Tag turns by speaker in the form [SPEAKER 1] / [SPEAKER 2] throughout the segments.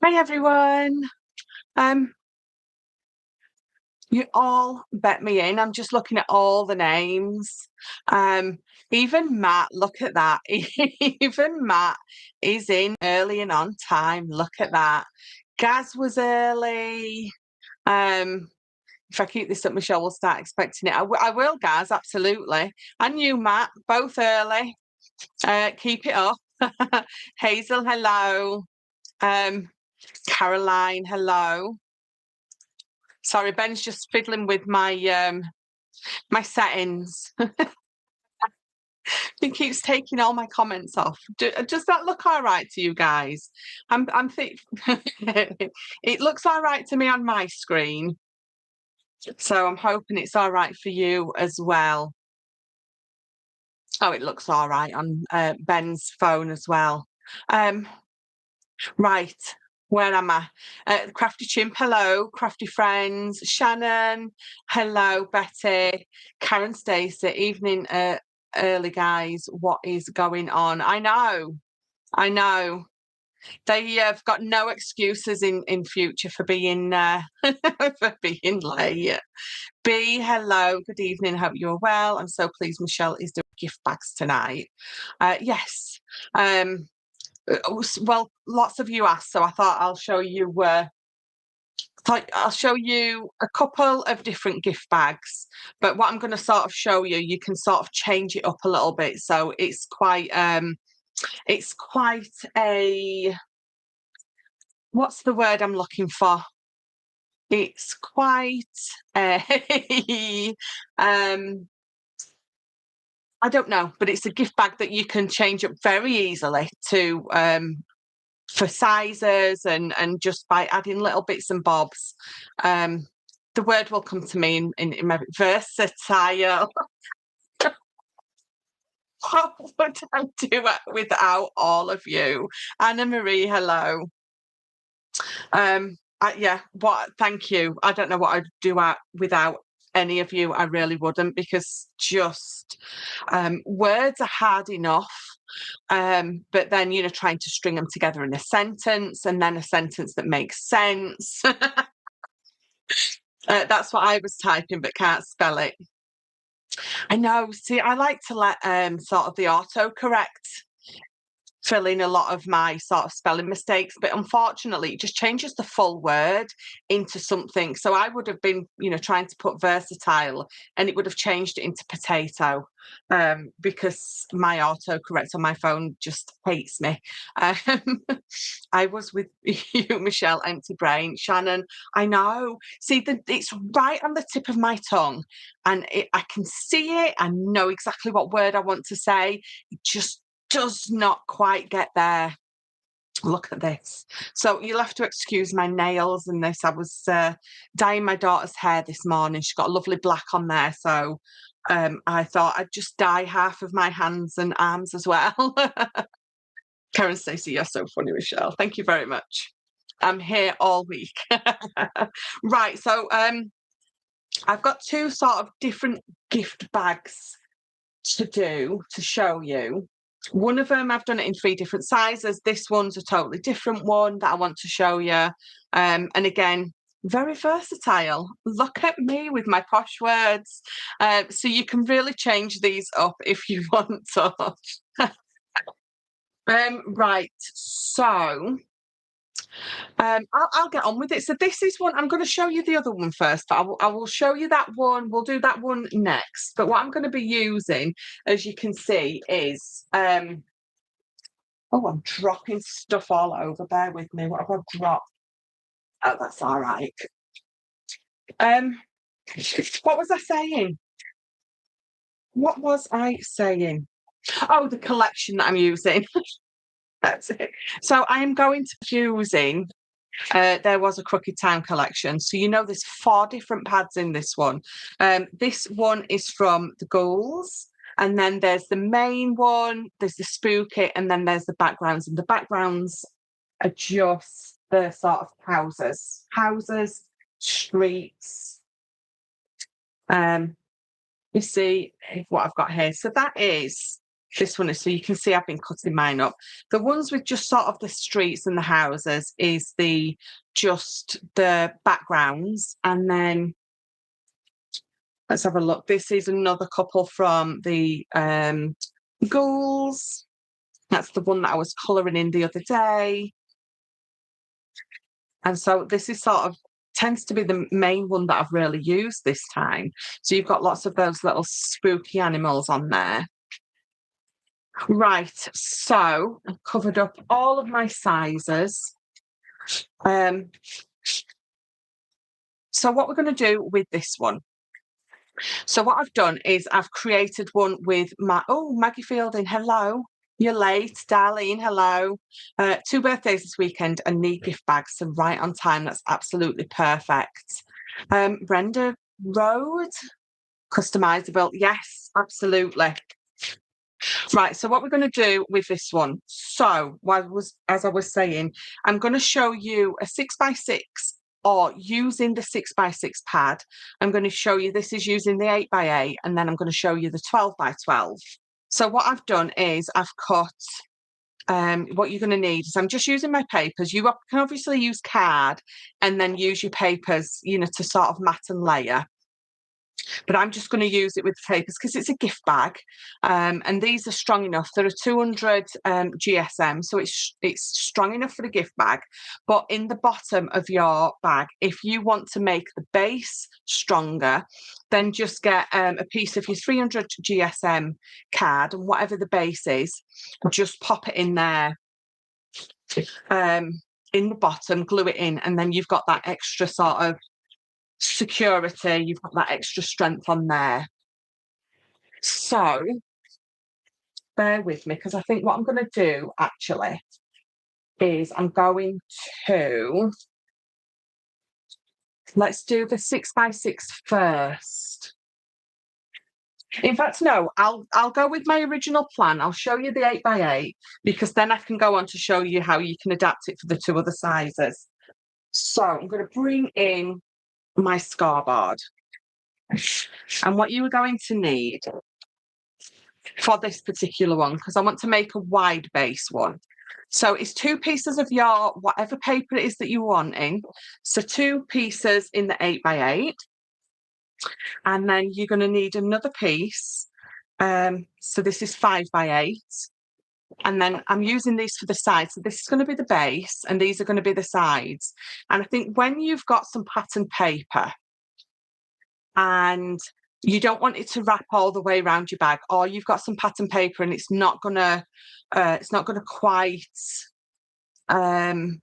[SPEAKER 1] Hi everyone. Um, you all bet me in. I'm just looking at all the names. Um, even Matt, look at that. Even Matt is in early and on time. Look at that. Gaz was early. Um, if I keep this up, Michelle will start expecting it. I will, Gaz, absolutely. And you, Matt, both early. Keep it up. Hazel, hello. Um, Caroline, hello. Sorry, Ben's just fiddling with my settings. He keeps taking all my comments off. Does that look all right to you guys? I'm think it looks all right to me on my screen, so I'm hoping it's all right for you as well. Oh, it looks all right on Ben's phone as well. Um, right. Where am I? Crafty Chimp, hello. Crafty Friends, Shannon, hello. Betty, Karen Stacey, evening early guys. What is going on? I know. They have got no excuses in future for being for being late. B, hello, good evening. Hope you're well. I'm so pleased Michelle is doing gift bags tonight. Yes. Well, lots of you asked, so I thought I'll show you. I'll show you a couple of different gift bags, but what I'm going to sort of show you, you can sort of change it up a little bit. So it's quite a, what's the word I'm looking for? It's quite a, I don't know, but it's a gift bag that you can change up very easily to for sizes and just by adding little bits and bobs. The word will come to me in my versatile. What would I do without all of you? Anna Marie, hello. Yeah, what? Thank you. I don't know what I'd do without any of you. I really wouldn't, because just words are hard enough. But then, trying to string them together in a sentence, and then a sentence that makes sense. That's what I was typing, but can't spell it. I know. See, I like to let sort of the autocorrect fill in a lot of my sort of spelling mistakes, but unfortunately it just changes the full word into something. So I would have been, trying to put versatile, and it would have changed it into potato, because my autocorrect on my phone just hates me. I was with you, Michelle, empty brain. Shannon, I know. See, it's right on the tip of my tongue, and I can see it. I know exactly what word I want to say. It just does not quite get there. Look at this. So you'll have to excuse my nails and this. I was dyeing my daughter's hair this morning. She's got a lovely black on there. So I thought I'd just dye half of my hands and arms as well. Karen Stacey, you're so funny, Michelle. Thank you very much. I'm here all week. Right. So I've got two sort of different gift bags to show you. One of them, I've done it in 3 different sizes. This one's a totally different one that I want to show you. And again, very versatile. Look at me with my posh words. So you can really change these up if you want to. Right, so I'll get on with it. So this is one. I'm going to show you the other one first, but I will show you that one. We'll do that one next. But what I'm going to be using, as you can see, is oh, I'm dropping stuff all over. Bear with me. What have I dropped? Oh, that's all right. What was I saying? What was I saying? Oh, the collection that I'm using. That's it. So I am going to be using there was a Crooked Time collection. So there's 4 different pads in this one. This one is from the Ghouls, and then there's the main one, there's the Spooky, and then there's the backgrounds. And the backgrounds are just the sort of houses, streets. You see what I've got here. So that is This one is, so you can see I've been cutting mine up. The ones with just sort of the streets and the houses is just the backgrounds. And then let's have a look. This is another couple from the ghouls. That's the one that I was colouring in the other day. And so this is sort of tends to be the main one that I've really used this time. So you've got lots of those little spooky animals on there. Right, so I've covered up all of my sizes. So what we're going to do with this one. So what I've done is I've created one with Maggie Fielding, hello. You're late, Darlene, hello. 2 birthdays this weekend and need gift bags, so right on time. That's absolutely perfect. Brenda Road, customizable. Yes, absolutely. Right, so what we're going to do with this one. So, as I was saying, I'm going to show you a 6x6 or using the 6x6 pad. I'm going to show you this is using the 8x8 and then I'm going to show you the 12x12. So what I've done is I've cut, what you're going to need is I'm just using my papers. You can obviously use card and then use your papers, to sort of mat and layer. But I'm just going to use it with the papers because it's a gift bag. And these are strong enough. They're a 200 GSM, so it's strong enough for the gift bag. But in the bottom of your bag, if you want to make the base stronger, then just get a piece of your 300 GSM card and whatever the base is, just pop it in there. In the bottom, glue it in, and then you've got that extra sort of security, you've got that extra strength on there. So bear with me because I think what I'm going to do actually is I'm going to let's do the 6x6 first. In fact, no, I'll go with my original plan. I'll show you the 8x8 because then I can go on to show you how you can adapt it for the 2 other sizes. So I'm going to bring in my scoreboard. And what you are going to need for this particular one, because I want to make a wide base one. So it's 2 pieces of your whatever paper it is that you want in. So 2 pieces in the 8x8. And then you're going to need another piece. So this is 5x8. And then I'm using these for the sides. So this is going to be the base and these are going to be the sides. And I think when you've got some pattern paper and you don't want it to wrap all the way around your bag, or you've got some pattern paper and it's not gonna quite, you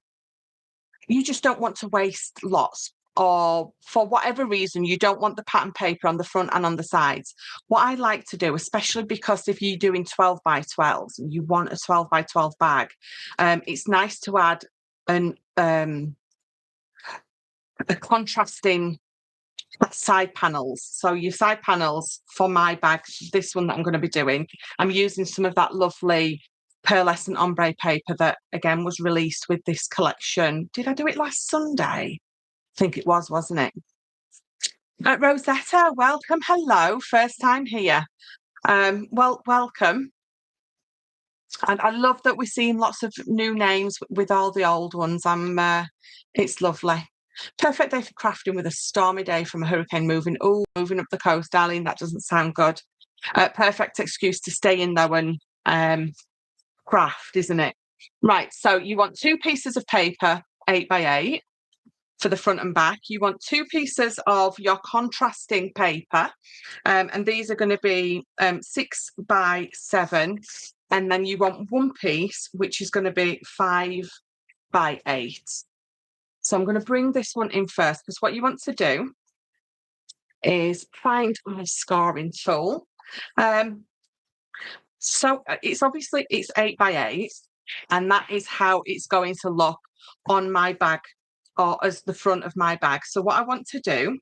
[SPEAKER 1] just don't want to waste lots, or for whatever reason you don't want the pattern paper on the front and on the sides. What I like to do, especially because if you're doing 12x12s and you want a 12x12 bag, it's nice to add a contrasting side panels. So your side panels for my bag, this one that I'm going to be doing, I'm using some of that lovely pearlescent ombre paper that again was released with this collection. Did I do it last Sunday? I think it was, wasn't it? Rosetta, welcome. Hello, first time here. Well, welcome. And I love that we're seeing lots of new names with all the old ones. It's lovely. Perfect day for crafting with a stormy day from a hurricane moving up the coast, darling. That doesn't sound good. Perfect excuse to stay in though and craft, isn't it? Right, so you want 2 pieces of paper, 8x8 for the front and back. You want 2 pieces of your contrasting paper, and these are going to be 6x7, and then you want 1 piece, which is going to be 5x8. So I'm going to bring this one in first because what you want to do is find my scoring tool. So it's 8x8 and that is how it's going to look on my bag or as the front of my bag. So what I want to do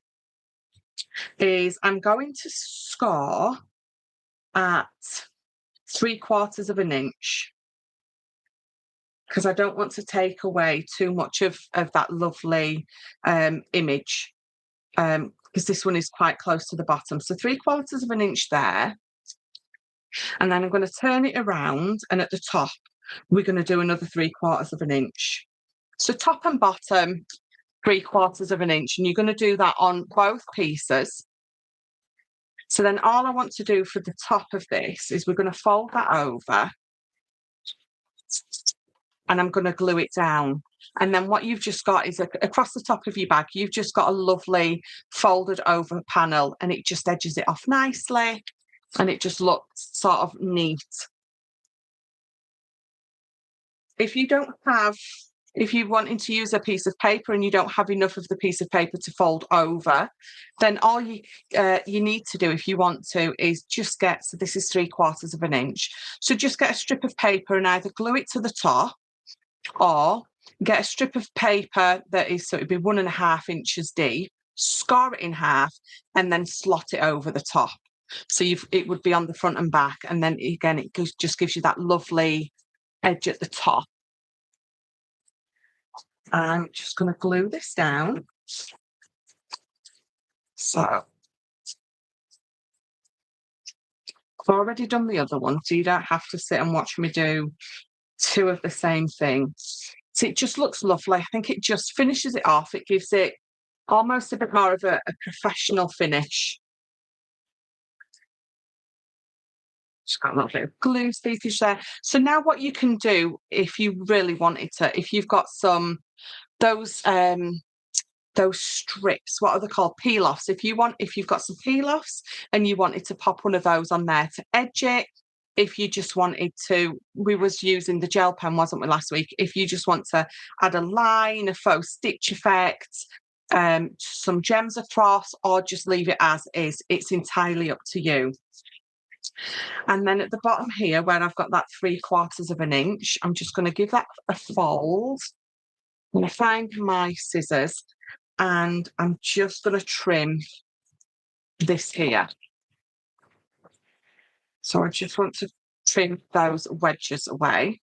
[SPEAKER 1] is I'm going to score at 3/4 of an inch because I don't want to take away too much of that lovely image, because this one is quite close to the bottom. So 3/4 of an inch there. And then I'm going to turn it around, and at the top, we're going to do another 3/4 of an inch. So top and bottom, 3/4 of an inch, and you're going to do that on both pieces. So then all I want to do for the top of this is we're going to fold that over, and I'm going to glue it down. And then what you've just got is across the top of your bag, you've just got a lovely folded over panel, and it just edges it off nicely, and it just looks sort of neat. If you're wanting to use a piece of paper and you don't have enough of the piece of paper to fold over, then all you need to do, if you want to, is just get, so this is 3/4 of an inch. So just get a strip of paper and either glue it to the top, or get a strip of paper that is, so it'd be 1.5 inches deep, score it in half, and then slot it over the top. So it would be on the front and back, and then again, it just gives you that lovely edge at the top. I'm just going to glue this down. So I've already done the other one, so you don't have to sit and watch me do two of the same thing. So it just looks lovely. I think it just finishes it off. It gives it almost a bit more of a professional finish. Just got a little bit of glue seepage there. So now what you can do, if you really wanted to, if you've got those strips, what are they called? Peel-offs. If you've got some peel-offs and you wanted to pop one of those on there to edge it, if you just wanted to, we was using the gel pen, wasn't we, last week? If you just want to add a line, a faux stitch effect, some gems across, or just leave it as is, it's entirely up to you. And then at the bottom here, where I've got that 3/4 of an inch, I'm just going to give that a fold. I'm going to find my scissors, and I'm just going to trim this here. So I just want to trim those wedges away.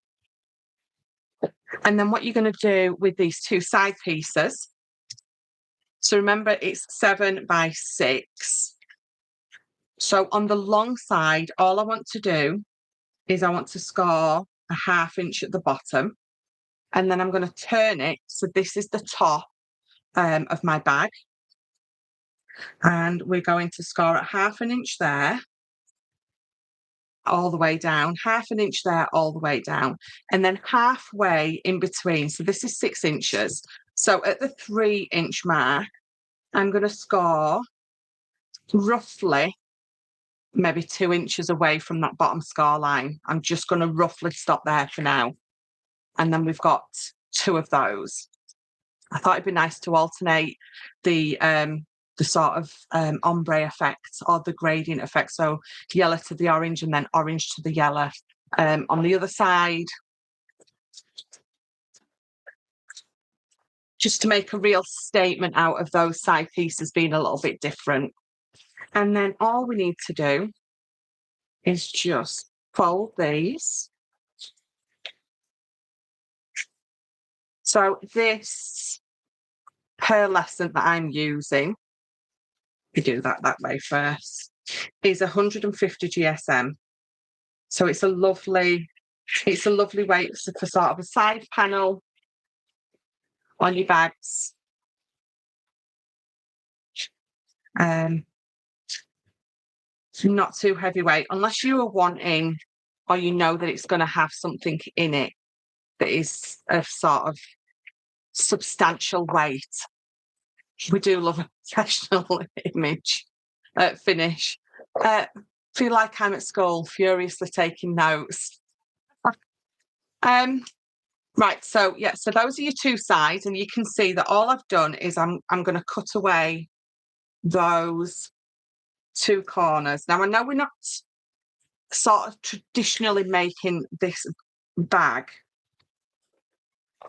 [SPEAKER 1] And then what you're going to do with these two side pieces, so remember it's 7 by 6. So on the long side, all I want to do is I want to score a 1/2 inch at the bottom, and then I'm going to turn it. So this is the top of my bag, and we're going to score at 1/2 inch there, all the way down, 1/2 inch there, all the way down, and then halfway in between. So this is 6 inches. So at the 3-inch mark, I'm going to score roughly maybe 2 inches away from that bottom score line. I'm just going to roughly stop there for now. And then we've got 2 of those. I thought it'd be nice to alternate the sort of ombre effect, or the gradient effect. So yellow to the orange and then orange to the yellow on the other side. Just to make a real statement out of those side pieces being a little bit different. And then all we need to do is just fold these. So this pearlescent that I'm using, we do that way first, is 150 GSM. So it's a lovely way for sort of a side panel on your bags. Not too heavyweight, unless you are wanting, or you know that it's going to have something in it that is a sort of substantial weight. We do love a professional image finish. Feel like I'm at school, furiously taking notes. Right, so yeah, so those are your two sides, and you can see that all I've done is I'm going to cut away those 2 corners. Now I know we're not sort of traditionally making this bag.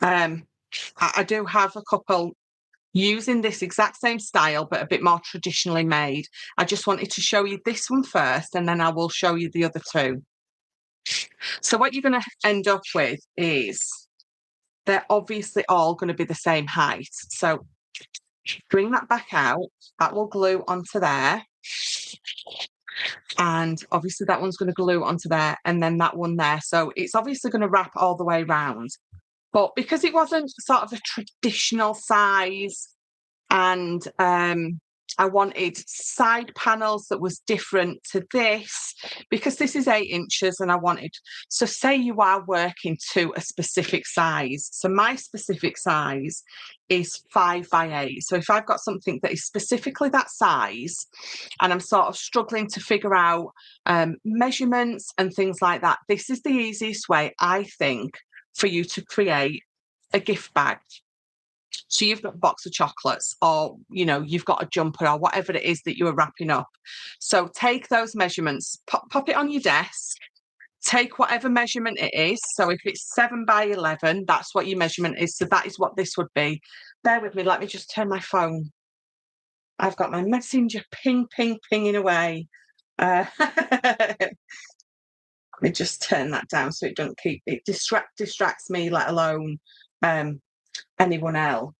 [SPEAKER 1] I do have a couple using this exact same style, but a bit more traditionally made. I just wanted to show you this one first, and then I will show you the other 2. So what you're going to end up with is they're obviously all going to be the same height. So bring that back out. That will glue onto there. And obviously that one's going to glue onto there, and then that one there. So it's obviously going to wrap all the way around. But because it wasn't sort of a traditional size, and I wanted side panels that was different to this, because this is 8 inches, and I wanted, so say you are working to a specific size. So my specific size is 5 by 8. So if I've got something that is specifically that size, and I'm sort of struggling to figure out measurements and things like that, this is the easiest way, I think, for you to create a gift bag. So you've got a box of chocolates, or you've got a jumper, or whatever it is that you are wrapping up. So take those measurements, pop it on your desk, take whatever measurement it is. So if it's 7 by 11, that's what your measurement is. So that is what this would be. Bear with me, let me just turn my phone. I've got my messenger pinging away. Let me just turn that down so it doesn't keep, it distracts me, let alone anyone else.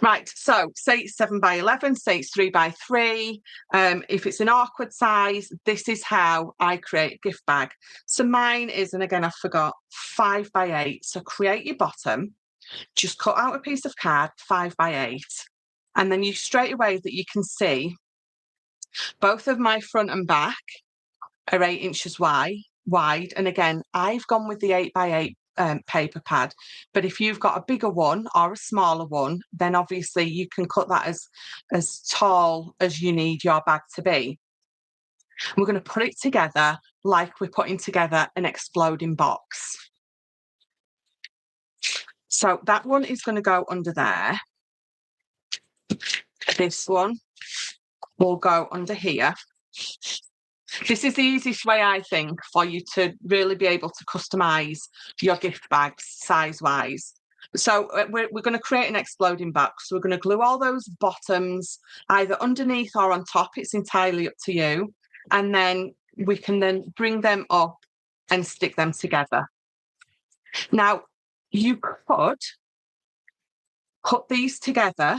[SPEAKER 1] Right, so say it's 7 by 11, say it's 3 by 3. If it's an awkward size, this is how I create a gift bag. So mine is, and again, I forgot, 5 by 8. So create your bottom, just cut out a piece of card, 5 by 8. And then you straight away that you can see both of my front and back are 8 inches wide. And again, I've gone with the 8 by 8 paper pad, but if you've got a bigger one or a smaller one, then obviously you can cut that as tall as you need your bag to be. We're going to put it together like we're putting together an exploding box. So that one is going to go under there. This one will go under here. This is the easiest way, I think, for you to really be able to customise your gift bags size-wise. So we're going to create an exploding box. So we're going to glue all those bottoms either underneath or on top. It's entirely up to you. And then we can then bring them up and stick them together. Now, you could put these together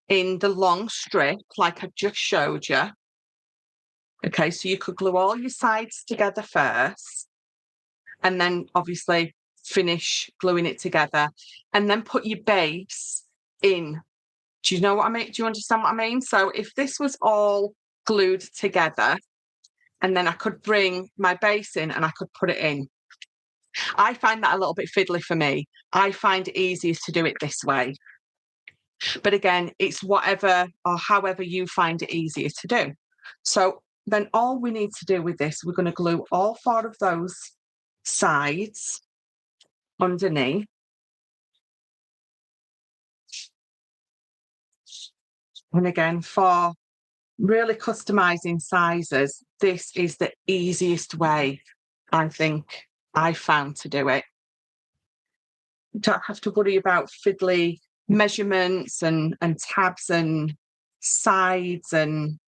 [SPEAKER 1] in the long strip like I just showed you. Okay, so you could glue all your sides together first, and then obviously finish gluing it together, and then put your base in. Do you know what I mean? Do you understand what I mean? So if this was all glued together, and then I could bring my base in and I could put it in. I find that a little bit fiddly for me. I find it easiest to do it this way. But again, it's whatever or however you find it easier to do. So then all we need to do with this, we're going to glue all 4 of those sides underneath. And again, for really customizing sizes, this is the easiest way, I think, I found to do it. You don't have to worry about fiddly measurements and tabs and sides and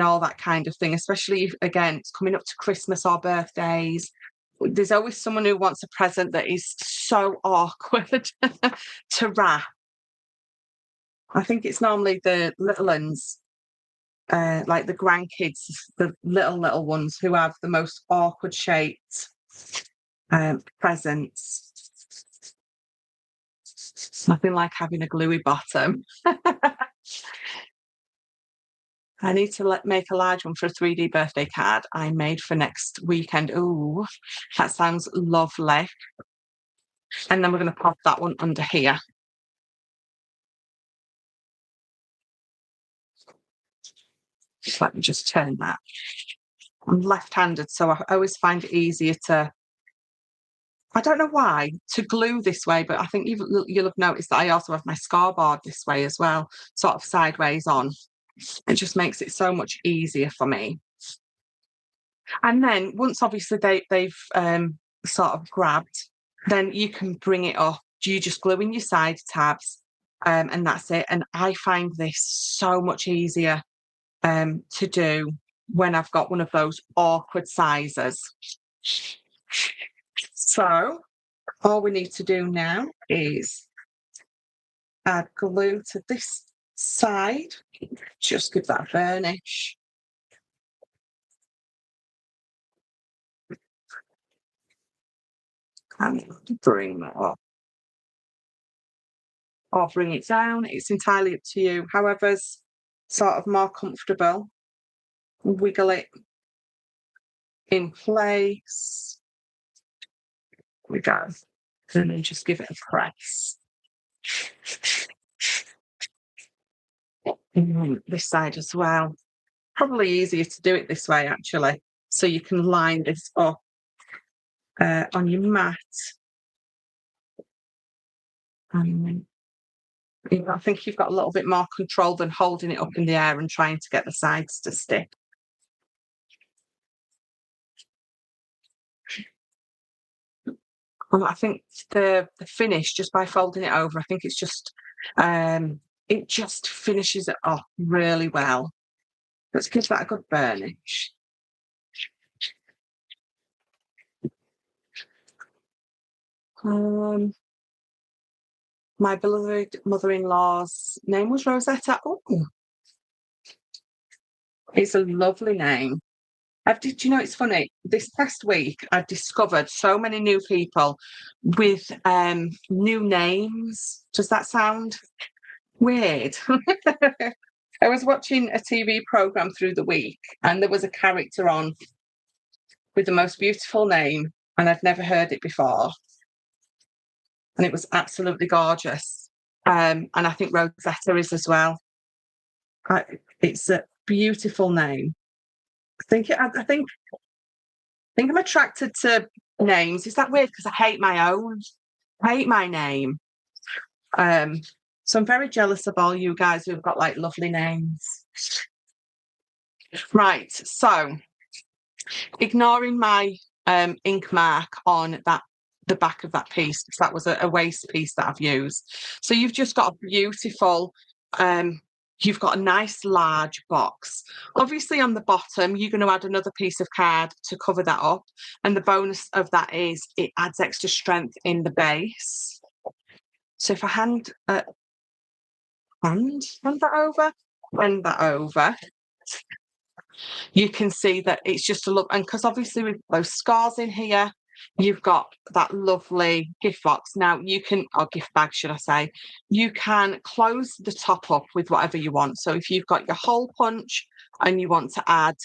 [SPEAKER 1] all that kind of thing, especially if, again, it's coming up to Christmas or birthdays. There's always someone who wants a present that is so awkward to wrap. I think it's normally the little ones, like the grandkids, the little ones who have the most awkward shaped presents. Nothing like having a gluey bottom. I need to make a large one for a 3D birthday card I made for next weekend. Ooh, that sounds lovely. And then we're going to pop that one under here. Let me just turn that. I'm left-handed, so I always find it easier to, I don't know why, to glue this way, but I think you'll have noticed that I also have my scoreboard this way as well, sort of sideways on. It just makes it so much easier for me. And then once obviously they've sort of grabbed, then you can bring it up. You just glue in your side tabs, and that's it. And I find this so much easier to do when I've got one of those awkward sizes. So all we need to do now is add glue to this side. Just give that a burnish. And bring that up. Or bring it down. It's entirely up to you. However's sort of more comfortable. Wiggle it in place. We go. And then just give it a press. And this side as well. Probably easier to do it this way, actually. So you can line this up on your mat. And I think you've got a little bit more control than holding it up in the air and trying to get the sides to stick. I think the finish, just by folding it over, I think it's just, it just finishes it off really well. Let's give that a good burnish. My beloved mother-in-law's name was Rosetta. Oh, it's a lovely name. Do you know, it's funny, this past week I've discovered so many new people with new names. Does that sound weird? I was watching a TV programme through the week and there was a character on with the most beautiful name and I'd never heard it before. And it was absolutely gorgeous. And I think Rosetta is as well. It's a beautiful name. I think I'm attracted to names. Is that weird? Because I hate my own. I hate my name. So I'm very jealous of all you guys who've got like lovely names. Right. So ignoring my ink mark on the back of that piece, because that was a waste piece that I've used. So you've just got a beautiful you've got a nice large box. Obviously on the bottom, you're going to add another piece of card to cover that up. And the bonus of that is it adds extra strength in the base. So if I hand that over, you can see that it's just a look. And because obviously with those scars in here, you've got that lovely gift box. Now you can, or gift bag, should I say, you can close the top up with whatever you want. So if you've got your hole punch and you want to add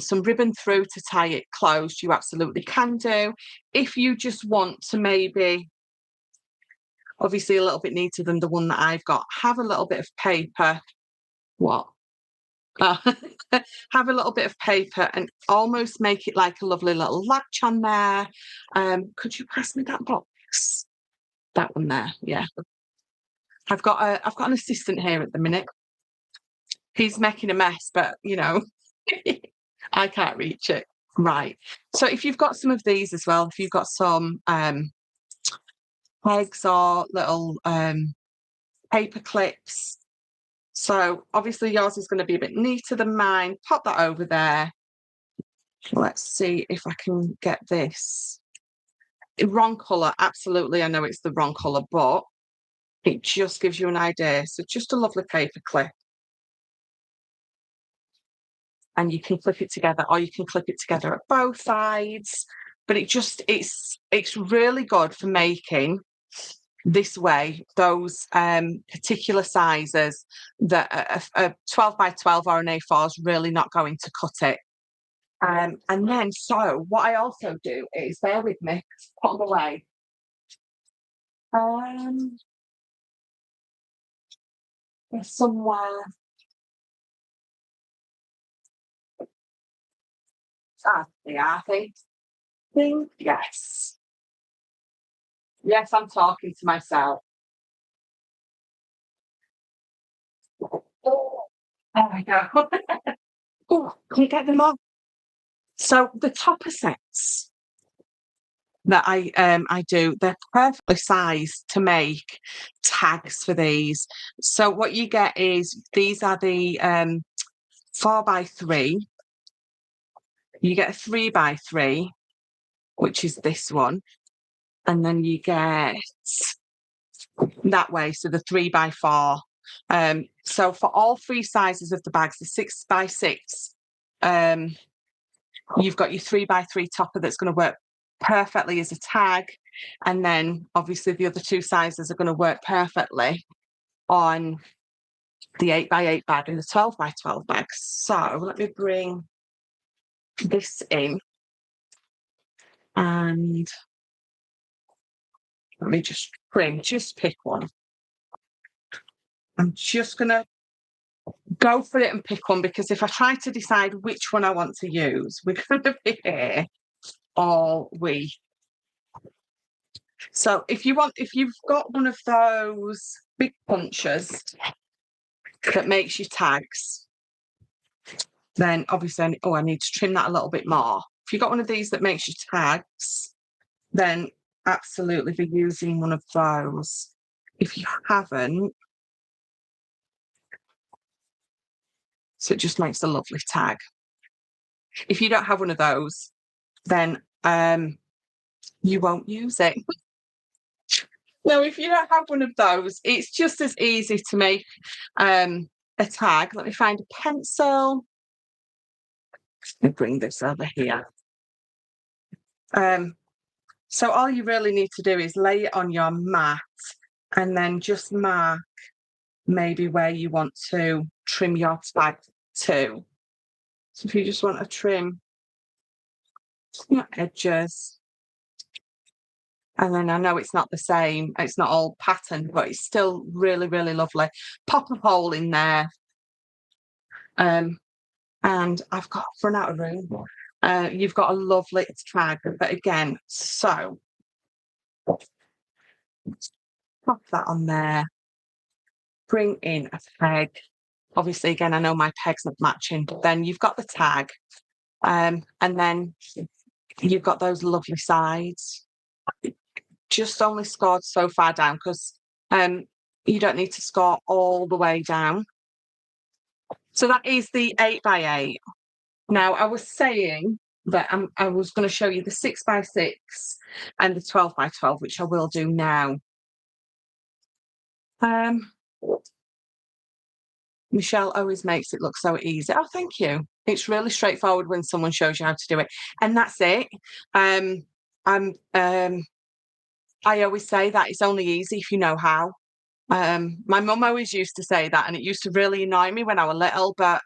[SPEAKER 1] some ribbon through to tie it closed, you absolutely can do. If you just want to maybe, obviously a little bit neater than the one that I've got, have a little bit of paper. What? Have a little bit of paper and almost make it like a lovely little latch on there. Could you pass me that box? That one there, yeah. I've got an assistant here at the minute. He's making a mess, but you know, I can't reach it. Right. So if you've got some of these as well, if you've got some pegs or little paper clips. So obviously yours is going to be a bit neater than mine. Pop that over there. Let's see if I can get this. Wrong colour, absolutely. I know it's the wrong colour, but it just gives you an idea. So just a lovely paper clip. And you can clip it together, or you can clip it together at both sides. But it's really good for making this way those particular sizes that a 12 by 12 or an A4 is really not going to cut it. And then, so what I also do is, bear with me, put them away. There's somewhere. They are, I think. Yes. Yes, I'm talking to myself. Oh, there we go. Oh, can you get them on? So the topper sets that I do, they're perfectly sized to make tags for these. So what you get is, these are the 4x3. You get a 3x3, which is this one, and then you get that way, so the 3x4. So for all three sizes of the bags, the 6x6, you've got your 3x3 topper that's going to work perfectly as a tag. And then obviously the other two sizes are going to work perfectly on the 8x8 bag and the 12x12 bag. So let me bring this in and let me just pick one. I'm just going to go for it and pick one, because if I try to decide which one I want to use, we're going to be here all week. So if you've got one of those big punchers that makes your tags, then obviously, I need to trim that a little bit more. If you've got one of these that makes your tags, then absolutely be using one of those. If you haven't, so it just makes a lovely tag. If you don't have one of those, then you won't use it. Now, if you don't have one of those, it's just as easy to make a tag. Let me find a pencil. Let me bring this over here. So all you really need to do is lay it on your mat and then just mark maybe where you want to trim your tag to. So if you just want to trim your edges, and then I know it's not the same, it's not all patterned, but it's still really, really lovely. Pop a hole in there. And I've run out of room. You've got a lovely tag, but again, so pop that on there. Bring in a peg. Obviously, again, I know my peg's not matching, but then you've got the tag. And then you've got those lovely sides. Just only scored so far down, because you don't need to score all the way down. So that is the 8x8. Now, I was saying that I was going to show you the 6x6 and the 12x12, which I will do now. Michelle always makes it look so easy. Oh, thank you. It's really straightforward when someone shows you how to do it. And that's it. I always say that it's only easy if you know how. My mum always used to say that, and it used to really annoy me when I was little, but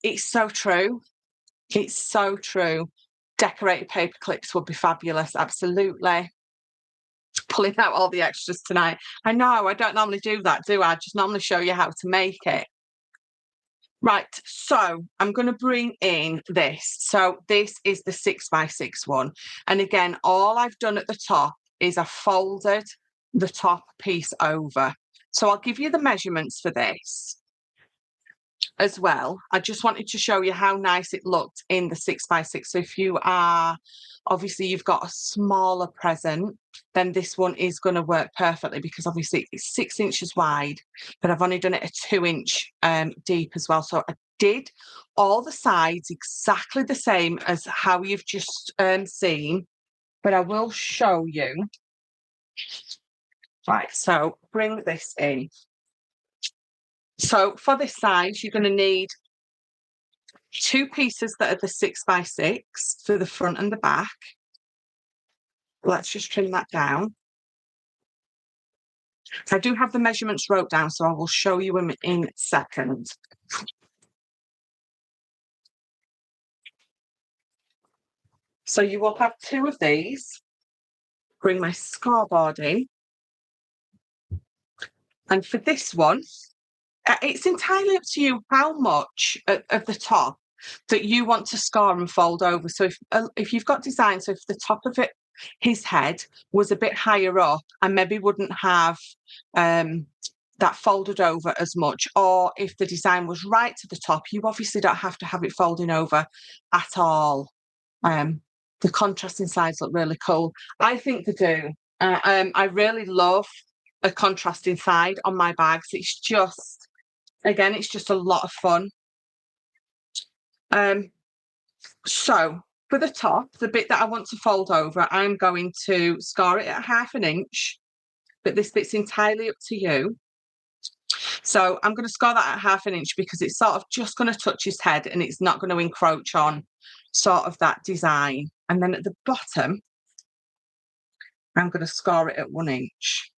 [SPEAKER 1] it's so true. It's so true. Decorated paper clips would be fabulous, absolutely. Pulling out all the extras tonight. I know, I don't normally do that, do I? I just normally show you how to make it. Right, so I'm going to bring in this. So this is the 6x6 one. And again, all I've done at the top is I folded the top piece over. So I'll give you the measurements for this as well. I just wanted to show you how nice it looked in the 6x6. So if you are, obviously you've got a smaller present, then this one is going to work perfectly, because obviously it's 6 inches wide, but I've only done it a 2-inch deep as well. So I did all the sides exactly the same as how you've just seen, but I will show you. Right, so bring this in. So for this size, you're going to need 2 pieces that are the 6x6 for the front and the back. Let's just trim that down. I do have the measurements wrote down, so I will show you them in a second. So you will have 2 of these. Bring my scoreboard in. And for this one, it's entirely up to you how much of the top that you want to score and fold over. So if you've got design, so if the top of it, his head was a bit higher up, and maybe wouldn't have that folded over as much, or if the design was right to the top, you obviously don't have to have it folding over at all. The contrasting sides look really cool. I think they do. I really love a contrasting side on my bags. It's just, again, it's just a lot of fun. So for the top, the bit that I want to fold over, I'm going to score it at 1/2 inch, but this bit's entirely up to you. So I'm going to score that at 1/2 inch, because it's sort of just going to touch his head and it's not going to encroach on sort of that design. And then at the bottom, I'm going to score it at 1 inch.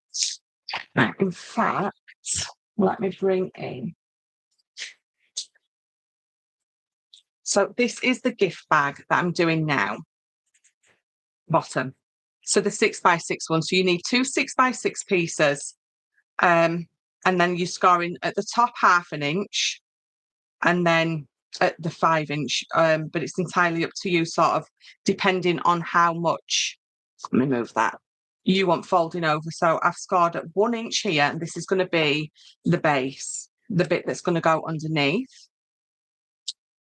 [SPEAKER 1] In fact, let me bring in. So this is the gift bag that I'm doing now. Bottom. So the 6x6 one. So you need 2 6x6 pieces. And then you're scoring at the top 1/2 inch and then at the 5 inch. But it's entirely up to you, sort of depending on how much. Let me move that. You want folding over. So I've scored at 1 inch here, and this is going to be the base, the bit that's going to go underneath.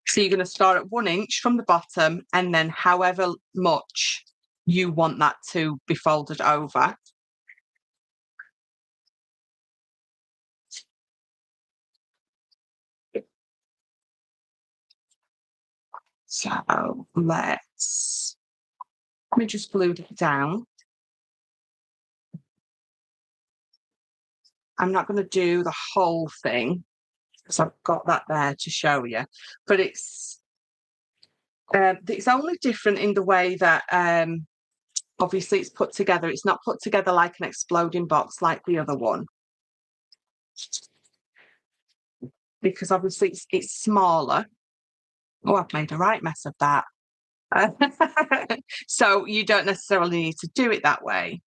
[SPEAKER 1] So you're going to start at 1 inch from the bottom, and then however much you want that to be folded over. So let me just glue it down. I'm not going to do the whole thing because I've got that there to show you, but it's only different in the way that obviously it's put together. It's not put together like an exploding box like the other one, because obviously it's smaller. Oh, I've made a right mess of that. So you don't necessarily need to do it that way.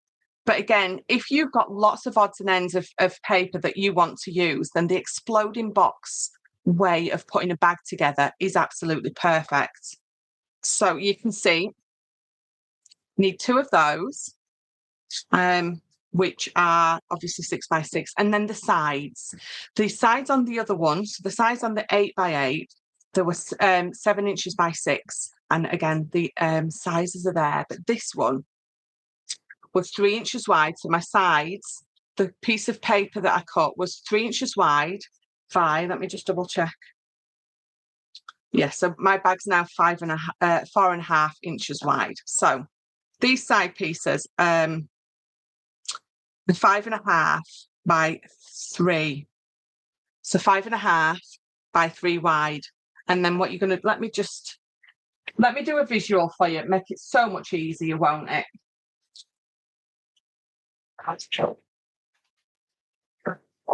[SPEAKER 1] But again, if you've got lots of odds and ends of paper that you want to use, then the exploding box way of putting a bag together is absolutely perfect. So you can see, need 2 of those, which are obviously 6x6, and then the sides. The sides on the other one, so the sides on the 8x8, there was 7 inches by 6, and again the sizes are there. But this one was 3 inches wide. So my sides, the piece of paper that I cut was 3 inches wide. Let me just double check. Yeah, so my bag's now 4.5 inches wide. So these side pieces, the 5.5 by 3. So 5.5 by 3 wide. And then what you're going to, let me do a visual for you. Make it so much easier, won't it?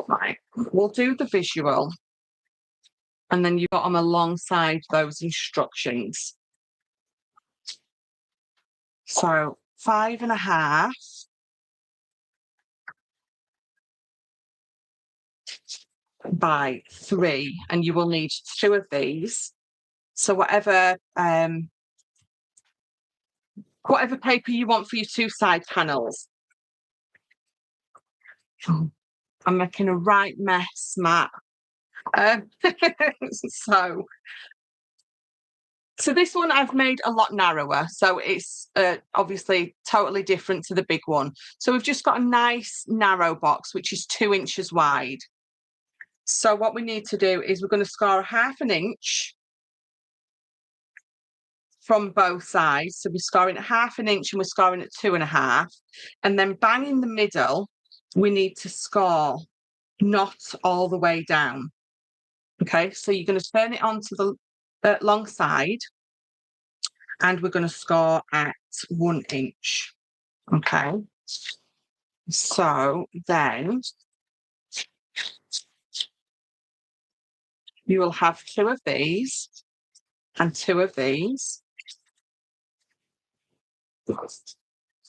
[SPEAKER 1] Right. We'll do the visual, and then you've got them alongside those instructions. So 5.5 by 3, and you will need 2 of these. So whatever paper you want for your 2 side panels. I'm making a right mess, Matt. So this one I've made a lot narrower. So it's obviously totally different to the big one. So we've just got a nice narrow box, which is 2 inches wide. So what we need to do is we're going to score 1/2 inch from both sides. So we're scoring at 1/2 inch and we're scoring at 2.5. And then bang in the middle, we need to score not all the way down. Okay, so you're going to turn it onto the long side, and we're going to score at 1 inch. Okay, so then you will have 2 of these and 2 of these.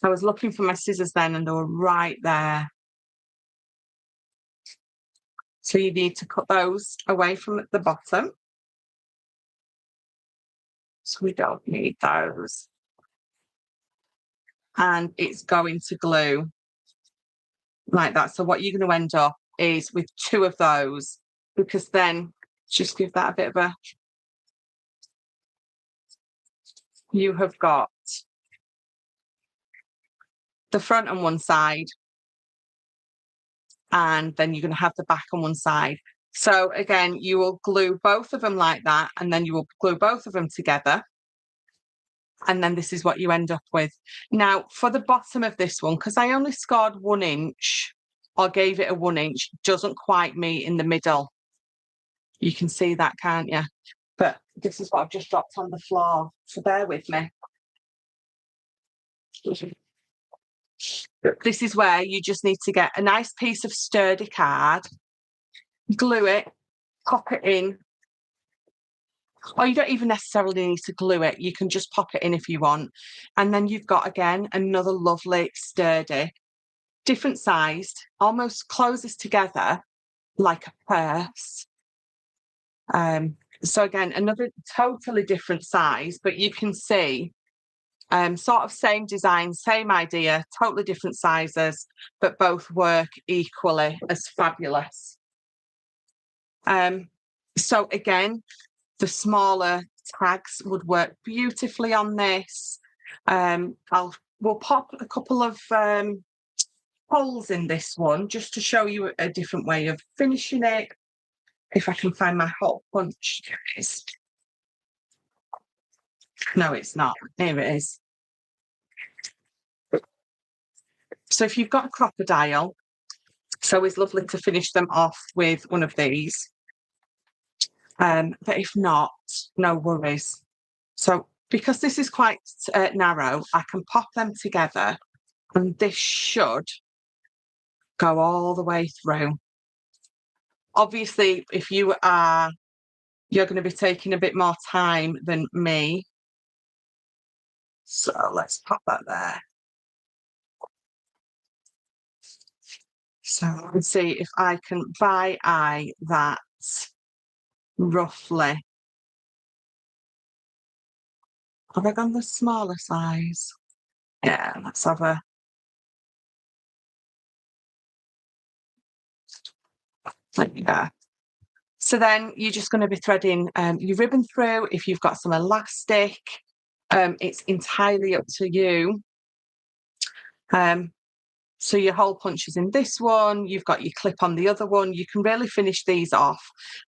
[SPEAKER 1] I was looking for my scissors then, and they were right there. So you need to cut those away from the bottom. So we don't need those. And it's going to glue like that. So what you're going to end up is with 2 of those, because then just give that a bit of a, you have got the front on one side, and then you're going to have the back on one side. So again, you will glue both of them like that, and then you will glue both of them together. And then this is what you end up with. Now, for the bottom of this one, because I only scored 1 inch, or gave it a 1 inch, doesn't quite meet in the middle. You can see that, can't you? But this is what I've just dropped on the floor, so bear with me. This is where you just need to get a nice piece of sturdy card, glue it, pop it in. Or you don't even necessarily need to glue it. You can just pop it in if you want. And then you've got, again, another lovely, sturdy, different sized, almost closes together like a purse. So again, another totally different size, but you can see sort of same design, same idea, totally different sizes, but both work equally as fabulous. So again, the smaller tags would work beautifully on this. We'll pop a couple of holes in this one just to show you a different way of finishing it. If I can find my hot punch. No, it's not. Here it is. So if you've got a crocodile, it's always lovely to finish them off with one of these. But if not, no worries. So because this is quite narrow, I can pop them together and this should go all the way through. Obviously, if you're going to be taking a bit more time than me. So let's pop that there. So let's see if I can by eye that roughly. Have I gone the smaller size? Yeah, let's have a. There you go. So then you're just going to be threading your ribbon through. If you've got some elastic, it's entirely up to you. So your hole punch is in this one, you've got your clip on the other one. You can really finish these off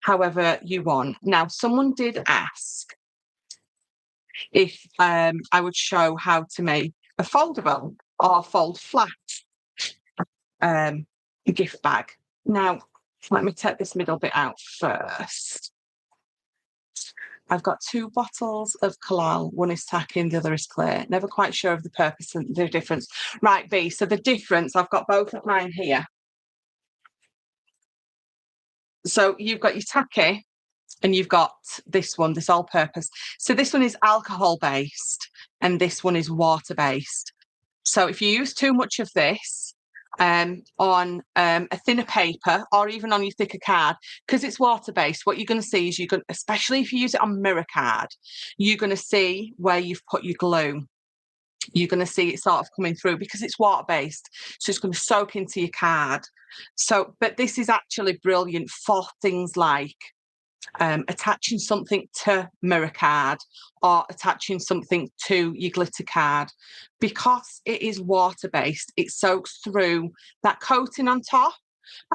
[SPEAKER 1] however you want. Now, someone did ask if I would show how to make a foldable or fold flat gift bag. Now, let me take this middle bit out first. I've got 2 bottles of Kalal. One is tacking, the other is clear. Never quite sure of the purpose and the difference. Right, B, so the difference, I've got both of mine here. So you've got your tacky and you've got this one, this all-purpose. So this one is alcohol-based and this one is water-based. So if you use too much of this on a thinner paper or even on your thicker card, because it's water-based, what you're going to see is especially if you use it on mirror card, you're going to see where you've put your glue. You're going to see it sort of coming through because it's water-based. So it's going to soak into your card. So, but this is actually brilliant for things like attaching something to mirror card or attaching something to your glitter card. Because it is water-based, it soaks through that coating on top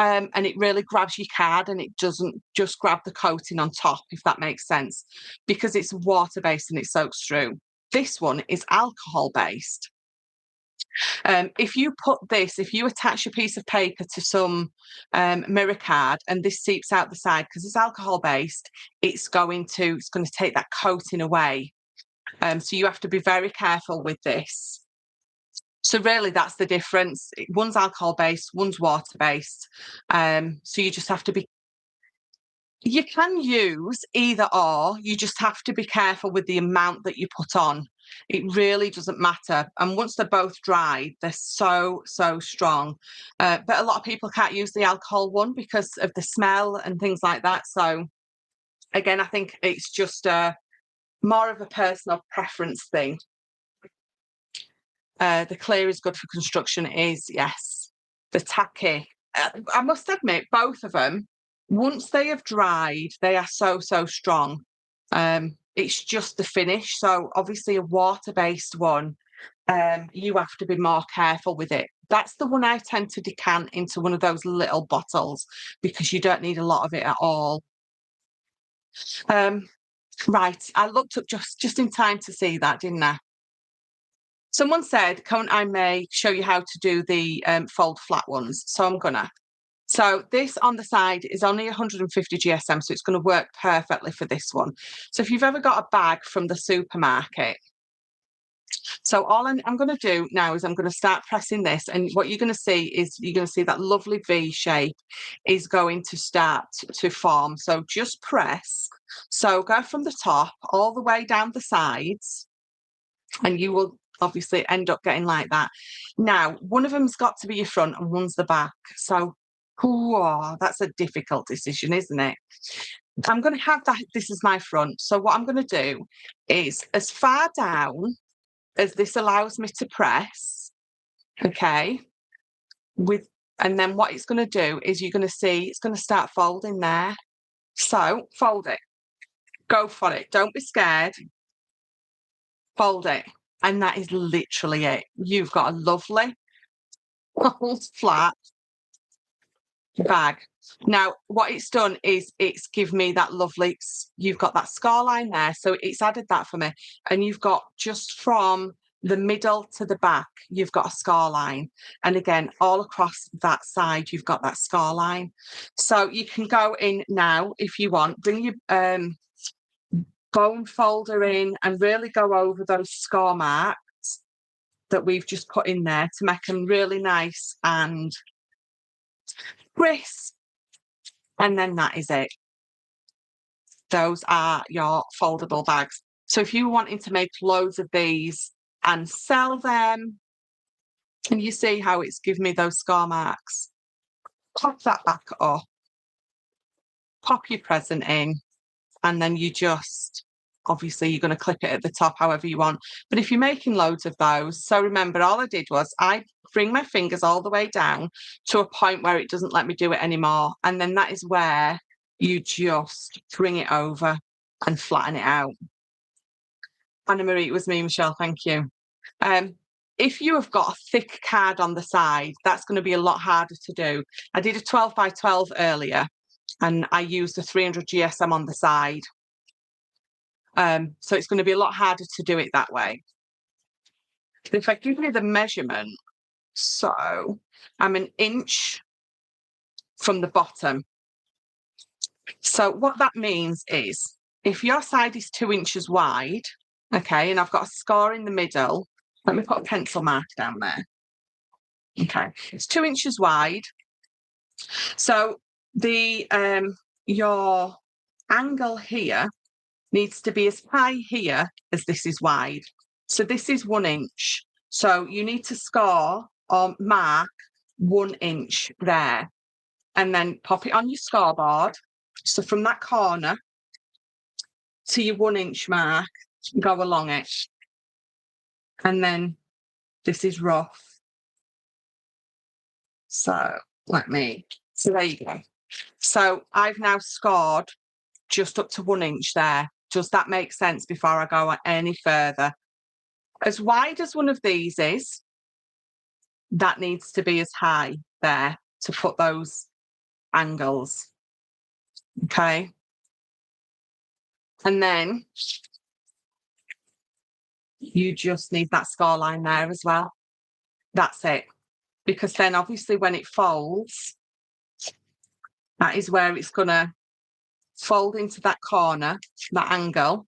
[SPEAKER 1] and it really grabs your card and it doesn't just grab the coating on top, if that makes sense, because it's water-based and it soaks through. This one is alcohol-based. If you attach a piece of paper to some mirror card and this seeps out the side, because it's alcohol based, it's going to take that coating away. So you have to be very careful with this. So really that's the difference. One's alcohol based, one's water based. So you just have to be. You can use either or, you just have to be careful with the amount that you put on. It really doesn't matter. And once they're both dried, they're so, so strong. But a lot of people can't use the alcohol one because of the smell and things like that. So again, I think it's just more of a personal preference thing. The clear is good for construction is, yes. The tacky. I must admit, both of them, once they have dried, they are so, so strong. It's just the finish. So obviously a water-based one, you have to be more careful with it. That's the one I tend to decant into one of those little bottles because you don't need a lot of it at all. Right, I looked up just in time to see that, didn't I? Someone said, "Can't I may show you how to do the fold flat ones?" So I'm gonna. So this on the side is only 150 GSM, so it's going to work perfectly for this one. So if you've ever got a bag from the supermarket So all I'm going to do now is I'm going to start pressing this, and what you're going to see is you're going to see that lovely V shape is going to start to form. So just press. So go from the top all the way down the sides, and you will obviously end up getting like that. Now, one of them's got to be your front and one's the back. So that's a difficult decision, isn't it? I'm going to have that. This is my front. So what I'm going to do is as far down as this allows me to press, okay, and then what it's going to do is you're going to see it's going to start folding there. So fold it, go for it. Don't be scared. Fold it. And that is literally it. You've got a lovely old flat bag. Now, what it's done is it's given me that lovely, you've got that scar line there. So it's added that for me. And you've got just from the middle to the back, you've got a scar line. And again, all across that side, you've got that scar line. So you can go in now if you want, bring your bone folder in and really go over those scar marks that we've just put in there to make them really nice and crisp. And then that is it. Those are your foldable bags. So if you're wanting to make loads of these and sell them, and you see how it's given me those scar marks, pop that back up, pop your present in, and then you just, obviously you're going to clip it at the top however you want. But if you're making loads of those, so remember, all I did was I bring my fingers all the way down to a point where it doesn't let me do it anymore. And then that is where you just bring it over and flatten it out. Anna Marie, it was me, Michelle, thank you. If you have got a thick card on the side, that's going to be a lot harder to do. I did a 12 by 12 earlier, and I used a 300 GSM on the side. So it's going to be a lot harder to do it that way. If I give you the measurement, so I'm an inch from the bottom. So what that means is if your side is 2 inches wide, okay, and I've got a score in the middle, let me put a pencil mark down there. Okay, it's 2 inches wide. So the your angle here needs to be as high here as this is wide. So this is 1 inch. So you need to score or mark 1 inch there and then pop it on your scoreboard. So from that corner to your 1 inch mark, go along it. And then this is rough. So so there you go. So I've now scored just up to 1 inch there. Does that make sense before I go any further? As wide as one of these is, that needs to be as high there to put those angles. Okay. And then you just need that score line there as well. That's it. Because then obviously when it folds, that is where it's going to fold into that corner, that angle.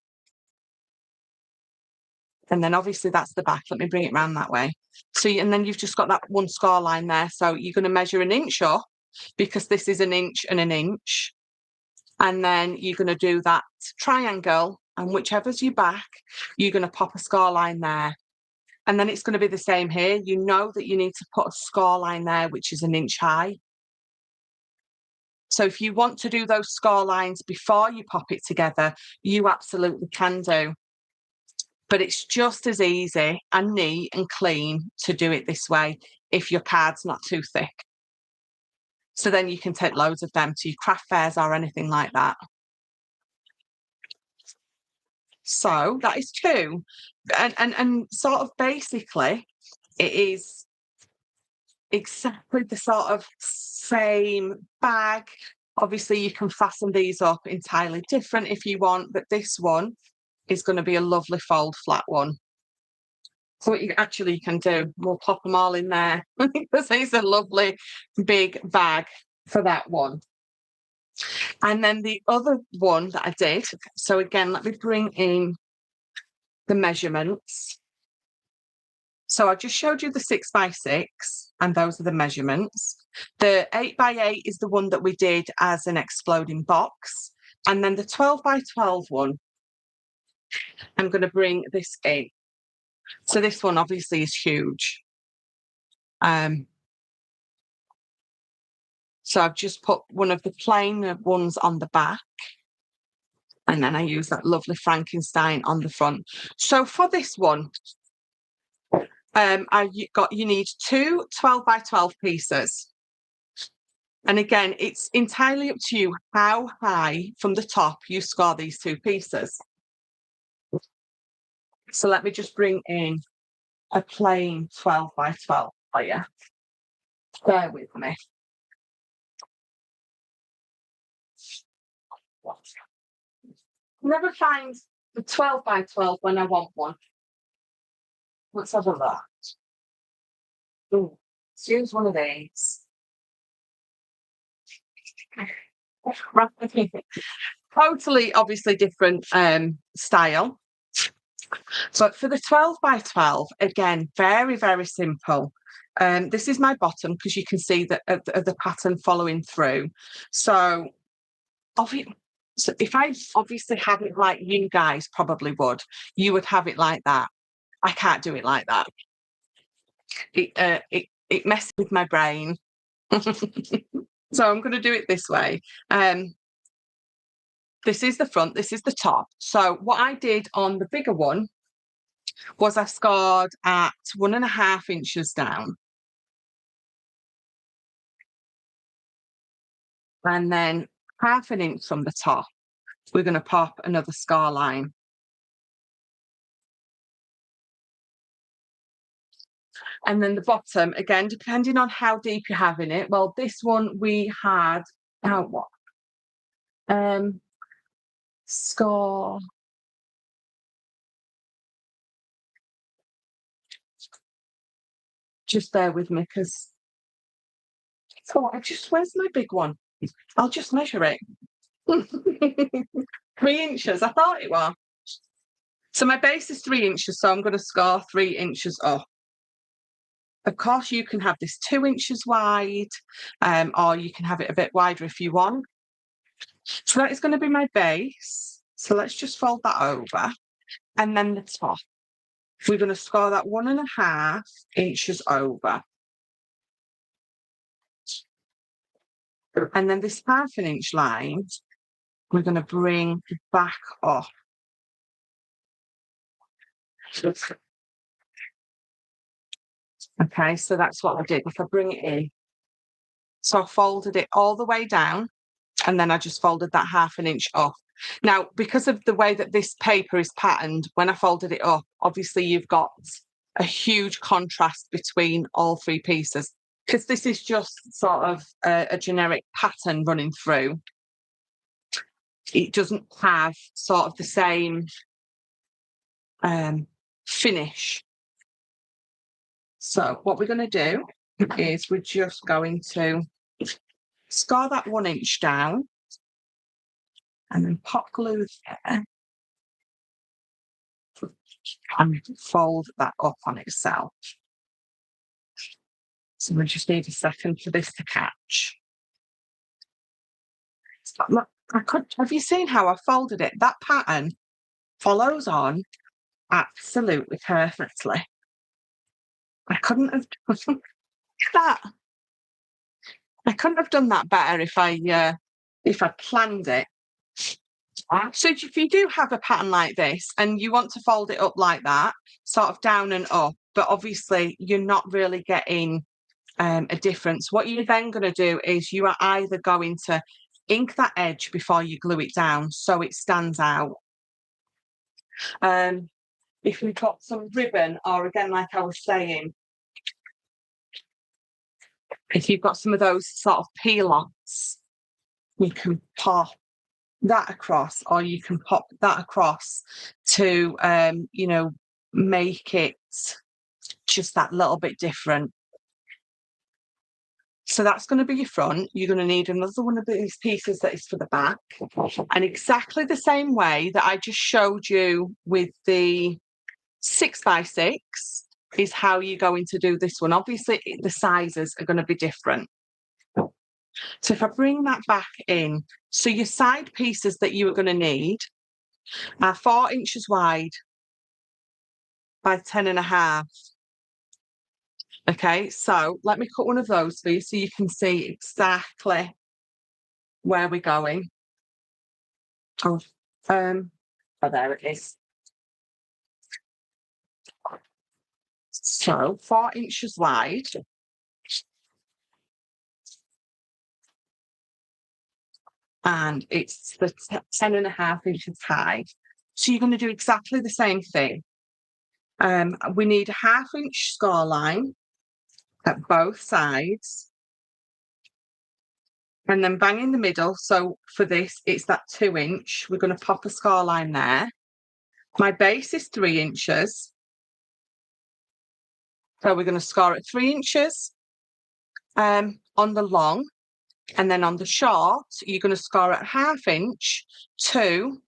[SPEAKER 1] And then obviously that's the back. Let me bring it around that way. So, and then you've just got that one score line there. So you're going to measure an inch up because this is an inch and an inch. And then you're going to do that triangle, and whichever's your back, you're going to pop a score line there. And then it's going to be the same here. You know that you need to put a score line there, which is an inch high. So if you want to do those score lines before you pop it together, you absolutely can do. But it's just as easy and neat and clean to do it this way if your card's not too thick. So then you can take loads of them to your craft fairs or anything like that. So that is 2. And sort of basically, it is exactly the sort of same bag. Obviously, you can fasten these up entirely different if you want, but this one is going to be a lovely fold flat one. So what you actually can do, we'll pop them all in there because it's a lovely big bag for that one. And then the other one that I did, so again, let me bring in the measurements. So I just showed you the 6x6, and those are the measurements. The 8x8 is the one that we did as an exploding box. And then the 12x12 one, I'm going to bring this in. So this one obviously is huge. So I've just put one of the plain ones on the back, and then I use that lovely Frankenstein on the front. So for this one, you need two 12x12 pieces. And again, it's entirely up to you how high from the top you score these two pieces. So let me just bring in a plain 12x12 for you. Bear with me. Never find the 12x12 when I want one. Let's have a look. Ooh, let's use one of these. Totally, obviously different style. But for the 12x12, again, very, very simple. This is my bottom because you can see the pattern following through. So if I obviously have it like you guys probably would, you would have it like that. I can't do it like that. It messes with my brain. So I'm going to do it this way. This is the front, this is the top. So what I did on the bigger one was I scored at 1.5 inches down. And then 1/2 inch from the top, we're going to pop another scar line. And then the bottom, again, depending on how deep you're having it. Well, this one we had, score. Just bear with me because, where's my big one? I'll just measure it. 3 inches, I thought it was. So my base is 3 inches, so I'm going to score 3 inches up. Of course, you can have this 2 inches wide, or you can have it a bit wider if you want. So that is going to be my base. So let's just fold that over. And then the top, we're going to score that 1.5 inches over. And then this 1/2 inch line, we're going to bring back up. Okay, so that's what I did. If I bring it in, so I folded it all the way down, and then I just folded that 1/2 inch up. Now, because of the way that this paper is patterned, when I folded it up, obviously you've got a huge contrast between all 3 pieces. Because this is just sort of a generic pattern running through. It doesn't have sort of the same finish. So what we're going to do is we're just going to score that 1 inch down and then pop glue there and fold that up on itself. So we just need a second for this to catch. Look, have you seen how I folded it? That pattern follows on absolutely perfectly. I couldn't have done that. I couldn't have done that better if I planned it. So if you do have a pattern like this and you want to fold it up like that, sort of down and up, but obviously you're not really getting a difference, what you're then going to do is you are either going to ink that edge before you glue it down so it stands out. If we've got some ribbon, or again, like I was saying, if you've got some of those sort of peel-offs, you can pop that across, or you can pop that across to, make it just that little bit different. So that's going to be your front. You're going to need another one of these pieces that is for the back. And exactly the same way that I just showed you with the 6x6, is how you're going to do this one. Obviously, the sizes are going to be different. So if I bring that back in, so your side pieces that you are going to need are 4 inches wide by 10.5. Okay, so let me cut one of those for you so you can see exactly where we're going. Oh, there it is. So 4 inches wide. And it's the 10.5 inches high. So you're going to do exactly the same thing. We need a 1/2 inch score line at both sides. And then bang in the middle. So for this, it's that 2 inch. We're going to pop a score line there. My base is 3 inches. So we're going to score at 3 inches on the long. And then on the short, you're going to score at 1/2 inch, 2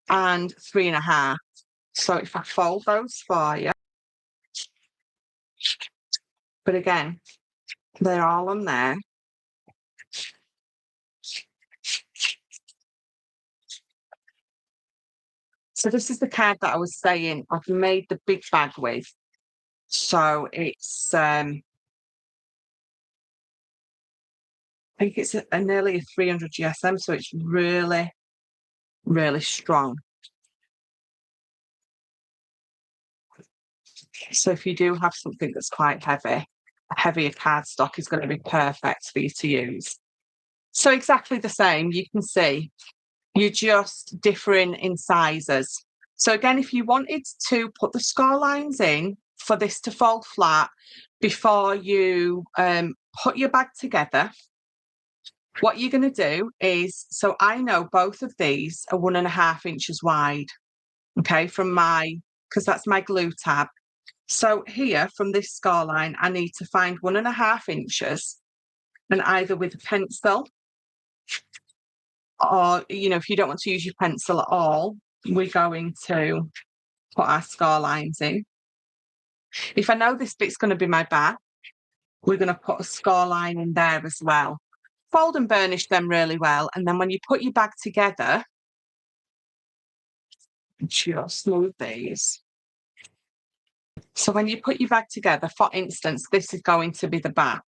[SPEAKER 1] and 3.5. So if I fold those for you, but again, they're all on there. So this is the card that I was saying I've made the big bag with. So it's, I think it's nearly a 300 GSM, so it's really, really strong. So if you do have something that's quite heavy, a heavier cardstock is going to be perfect for you to use. So exactly the same, you can see, you're just differing in sizes. So again, if you wanted to put the score lines in for this to fold flat before you put your bag together, what you're going to do is, so I know both of these are 1.5 inches wide, okay, because that's my glue tab. So here from this score line, I need to find 1.5 inches, and either with a pencil or, if you don't want to use your pencil at all, we're going to put our score lines in. If I know this bit's going to be my back, we're going to put a score line in there as well. Fold and burnish them really well. And then when you put your bag together, just move these. So when you put your bag together, for instance, this is going to be the back.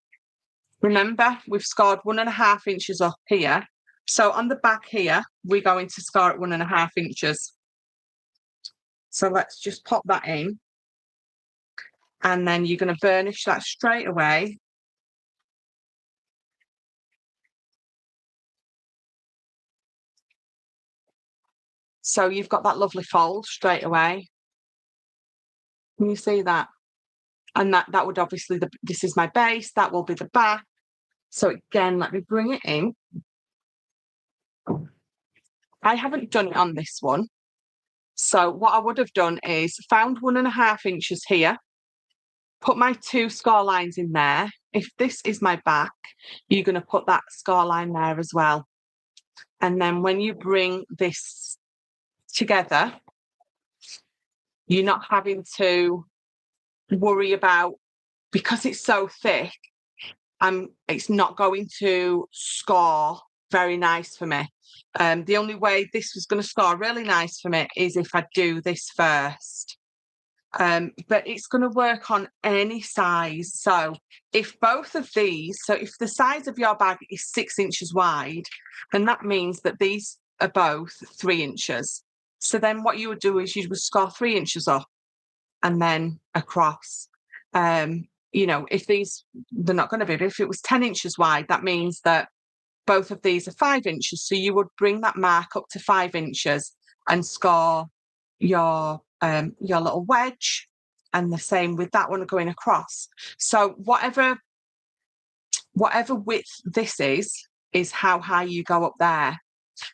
[SPEAKER 1] Remember, we've scored 1.5 inches up here. So on the back here, we're going to score at 1.5 inches. So let's just pop that in. And then you're going to burnish that straight away. So you've got that lovely fold straight away. Can you see that? And that would obviously, this is my base, that will be the back. So again, let me bring it in. I haven't done it on this one. So what I would have done is found 1.5 inches here, put my 2 score lines in there. If this is my back, you're going to put that score line there as well. And then when you bring this together, you're not having to worry about, because it's so thick, it's not going to score very nice for me. The only way this was going to score really nice for me is if I do this first. But it's going to work on any size. So if both of these, so if the size of your bag is 6 inches wide, then that means that these are both 3 inches. So then what you would do is you would score 3 inches up and then across. If they're not going to be, but if it was 10 inches wide, that means that both of these are 5 inches. So you would bring that mark up to 5 inches and score your little wedge, and the same with that one going across. So whatever width this is how high you go up there.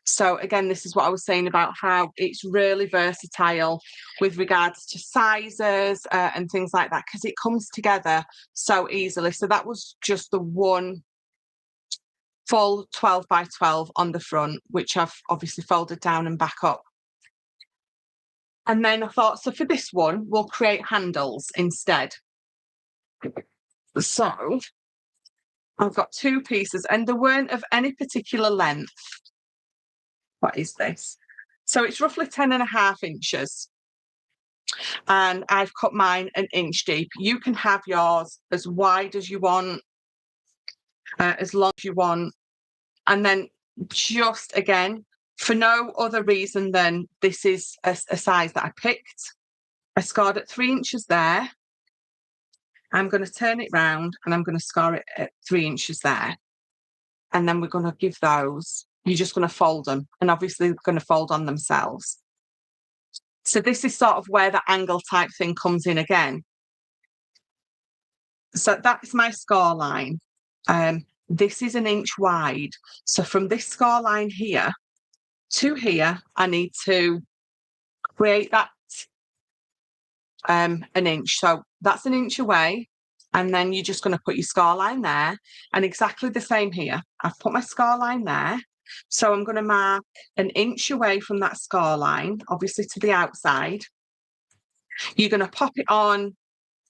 [SPEAKER 1] So again, this is what I was saying about how it's really versatile with regards to sizes and things like that, because it comes together so easily. So that was just the one full 12 by 12 on the front, which I've obviously folded down and back up. And then I thought, so for this one, we'll create handles instead. So I've got 2 pieces and they weren't of any particular length. What is this? So it's roughly 10.5 inches. And I've cut mine an inch deep. You can have yours as wide as you want, as long as you want. And then just again, for no other reason than this is a size that I picked. I scored at 3 inches there. I'm going to turn it round and I'm going to score it at 3 inches there. And then we're going to give those, you're just going to fold them, and obviously they're going to fold on themselves. So this is sort of where the angle type thing comes in again. So that's my score line. This is an inch wide. So from this score line here to here, I need to create that an inch. So that's an inch away. And then you're just going to put your score line there. And exactly the same here. I've put my score line there. So I'm going to mark an inch away from that score line, obviously to the outside. You're going to pop it on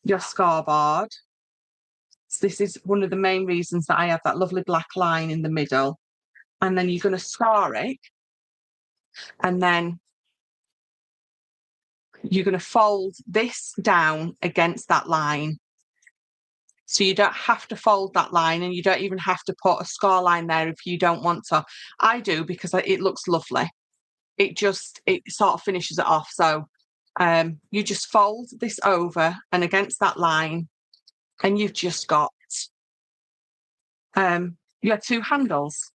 [SPEAKER 1] your scoreboard. So this is one of the main reasons that I have that lovely black line in the middle. And then you're going to score it. And then you're going to fold this down against that line. So you don't have to fold that line, and you don't even have to put a score line there if you don't want to. I do because it looks lovely. It sort of finishes it off. So you just fold this over and against that line, and you've just got your 2 handles.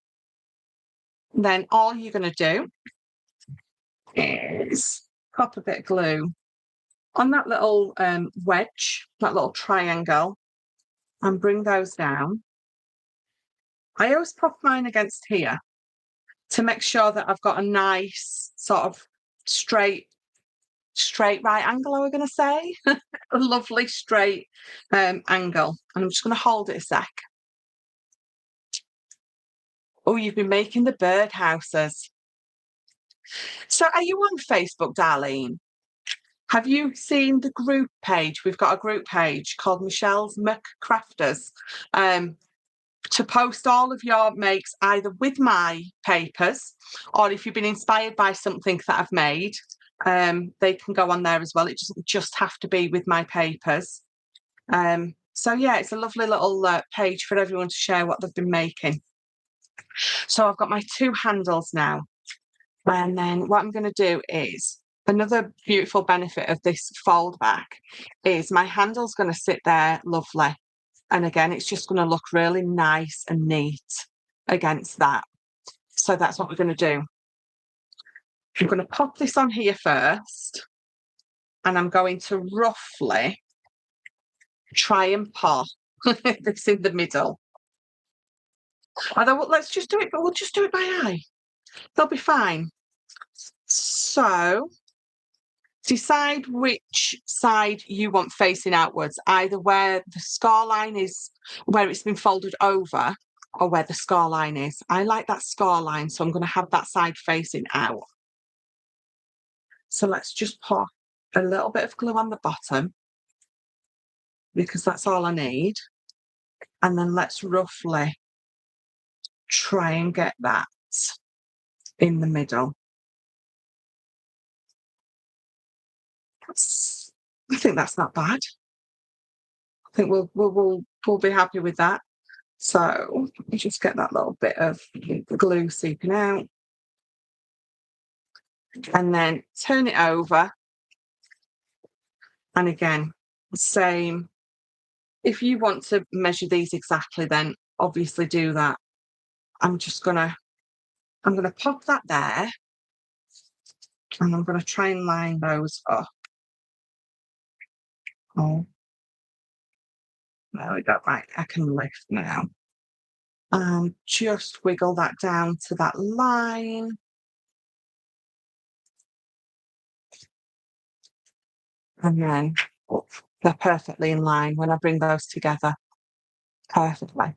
[SPEAKER 1] Then all you're going to do is pop a bit of glue on that little wedge, that little triangle, and bring those down. I always pop mine against here to make sure that I've got a nice sort of straight right angle, are we going to say? A lovely straight angle. And I'm just going to hold it a sec. Oh, you've been making the birdhouses. So are you on Facebook, Darlene? Have you seen the group page? We've got a group page called Michelle's McCrafters to post all of your makes either with my papers, or if you've been inspired by something that I've made, they can go on there as well. It doesn't just have to be with my papers. So yeah, it's a lovely little page for everyone to share what they've been making. So I've got my 2 handles now. And then what I'm going to do is, another beautiful benefit of this fold back is my handle's going to sit there lovely. And again, it's just going to look really nice and neat against that. So that's what we're going to do. I'm going to pop this on here first. And I'm going to roughly try and pop this in the middle. Although let's just do it, but we'll just do it by eye. They'll be fine. So decide which side you want facing outwards, either where the score line is, where it's been folded over, or where the score line is. I like that score line, so I'm going to have that side facing out. So let's just put a little bit of glue on the bottom, because that's all I need. And then let's roughly try and get that in the middle. I think that's not bad. I think we'll be happy with that. So you just get that little bit of glue seeping out, and then turn it over. And again, same. If you want to measure these exactly, then obviously do that. I'm gonna pop that there, and I'm gonna try and line those up. Oh, there we go. Right, I can lift now. And just wiggle that down to that line. And then they're perfectly in line when I bring those together. Perfectly.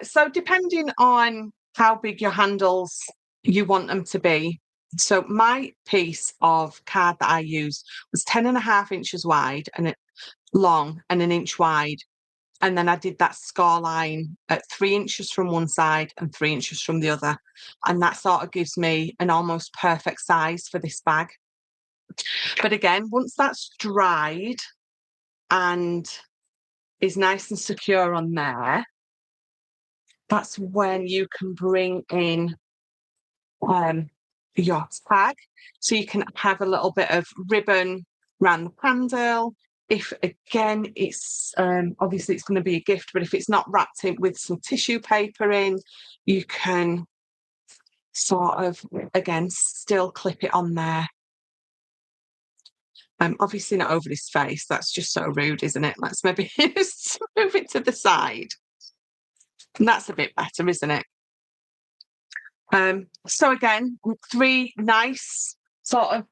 [SPEAKER 1] So depending on how big your handles you want them to be, So my piece of card that I used was 10.5 inches wide and long and 1 inch wide. And then I did that score line at 3 inches from one side and 3 inches from the other. And that sort of gives me an almost perfect size for this bag. But again, once that's dried and is nice and secure on there, that's when you can bring in your tag. So you can have a little bit of ribbon around the handle. If again, it's obviously it's going to be a gift, but if it's not wrapped in with some tissue paper in, you can sort of again still clip it on there. Obviously not over his face. That's just so rude, isn't it? Let's maybe just move it to the side. And that's a bit better, isn't it? So again, 3 nice sort of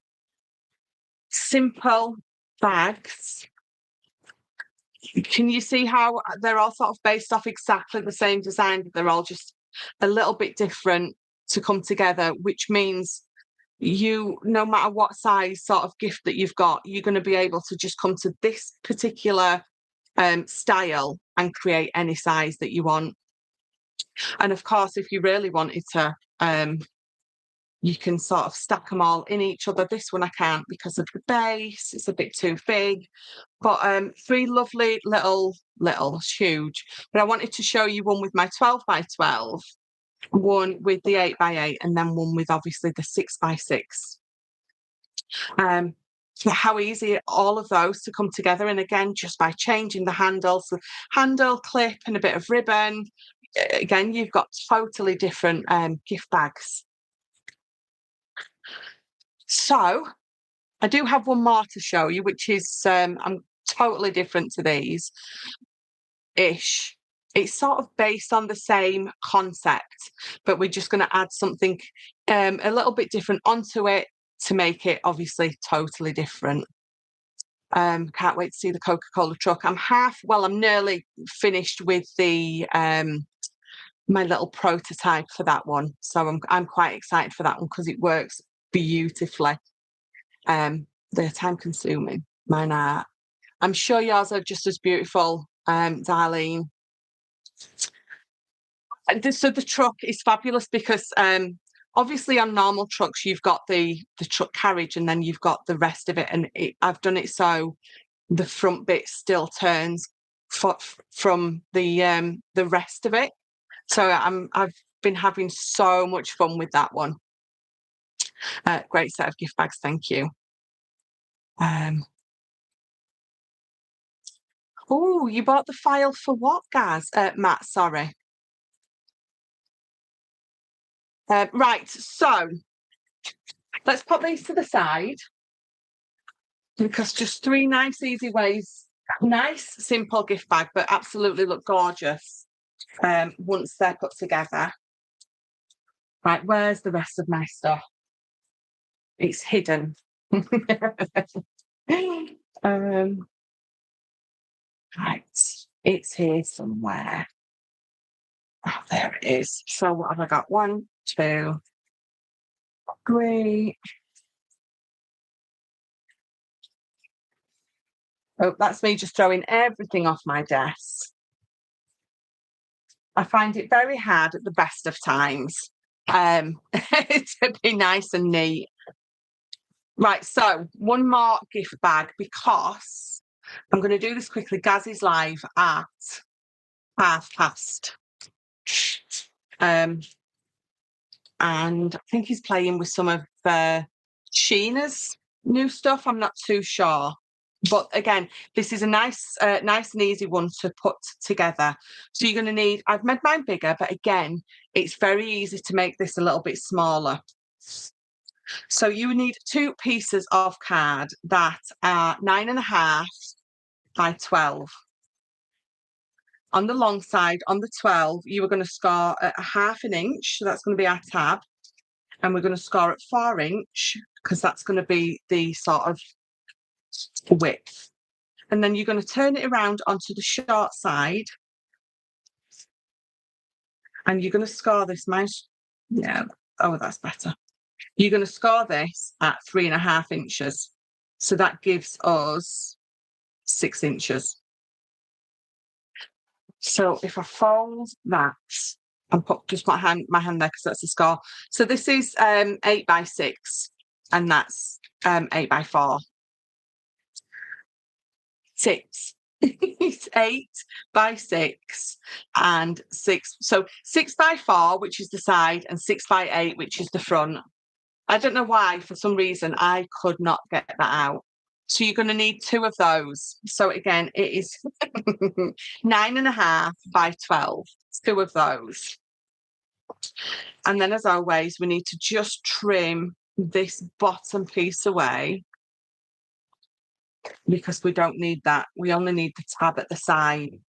[SPEAKER 1] simple bags. Can you see how they're all sort of based off exactly the same design, but they're all just a little bit different to come together, which means no matter what size sort of gift that you've got, you're going to be able to just come to this particular style and create any size that you want. And of course, if you really wanted to, you can sort of stack them all in each other. This one I can't because of the base, it's a bit too big. But 3 lovely little, it's huge. But I wanted to show you one with my 12x12, one with the 8x8, and then one with obviously the 6x6. So how easy all of those to come together. And again, just by changing the handles, the handle clip and a bit of ribbon, again, you've got totally different gift bags. So I do have one more to show you, which is I'm totally different to these ish. It's sort of based on the same concept, but we're just going to add something a little bit different onto it to make it obviously totally different. Can't wait to see the Coca-Cola truck. I'm nearly finished with the my little prototype for that one. So I'm quite excited for that one because it works beautifully. They're time consuming. Mine are. I'm sure yours are just as beautiful, Darlene. So the truck is fabulous because obviously on normal trucks you've got the truck carriage and then you've got the rest of it, and I've done it so the front bit still turns from the rest of it. So I've been having so much fun with that one. Great set of gift bags, thank you. Oh, you bought the file for what, Gaz? Matt, sorry. Right, so let's put these to the side because just 3 nice, easy ways. Nice, simple gift bag, but absolutely look gorgeous once they're put together. Right, where's the rest of my stuff? It's hidden. Right, it's here somewhere. Oh, there it is. So what have I got? 1, 2, 3. Oh, that's me just throwing everything off my desk. I find it very hard at the best of times to be nice and neat. Right, so one more gift bag because I'm going to do this quickly. Gaz is live at past. And I think he's playing with some of Sheena's new stuff. I'm not too sure. But again, this is a nice and easy one to put together. So you're going to need, I've made mine bigger, but again, it's very easy to make this a little bit smaller. So you need 2 pieces of card that are 9.5 by 12. On the long side, on the 12, you are going to score at 1/2 inch. So that's going to be our tab. And we're going to score at 4 inch because that's going to be the sort of width. And then you're going to turn it around onto the short side. And you're going to score this. Yeah. Oh, that's better. You're going to score this at 3.5 inches. So that gives us 6 inches. So if I fold that and just my hand there because that's the score. So this is 8 by 6 and that's 8 by 4. 6. It's 8 by 6 and 6. So 6 by 4, which is the side, and 6 by 8, which is the front. I don't know why, for some reason, I could not get that out. So you're going to need 2 of those. So again, it is 9.5 by 12, 2 of those. And then as always, we need to just trim this bottom piece away because we don't need that. We only need the tab at the side.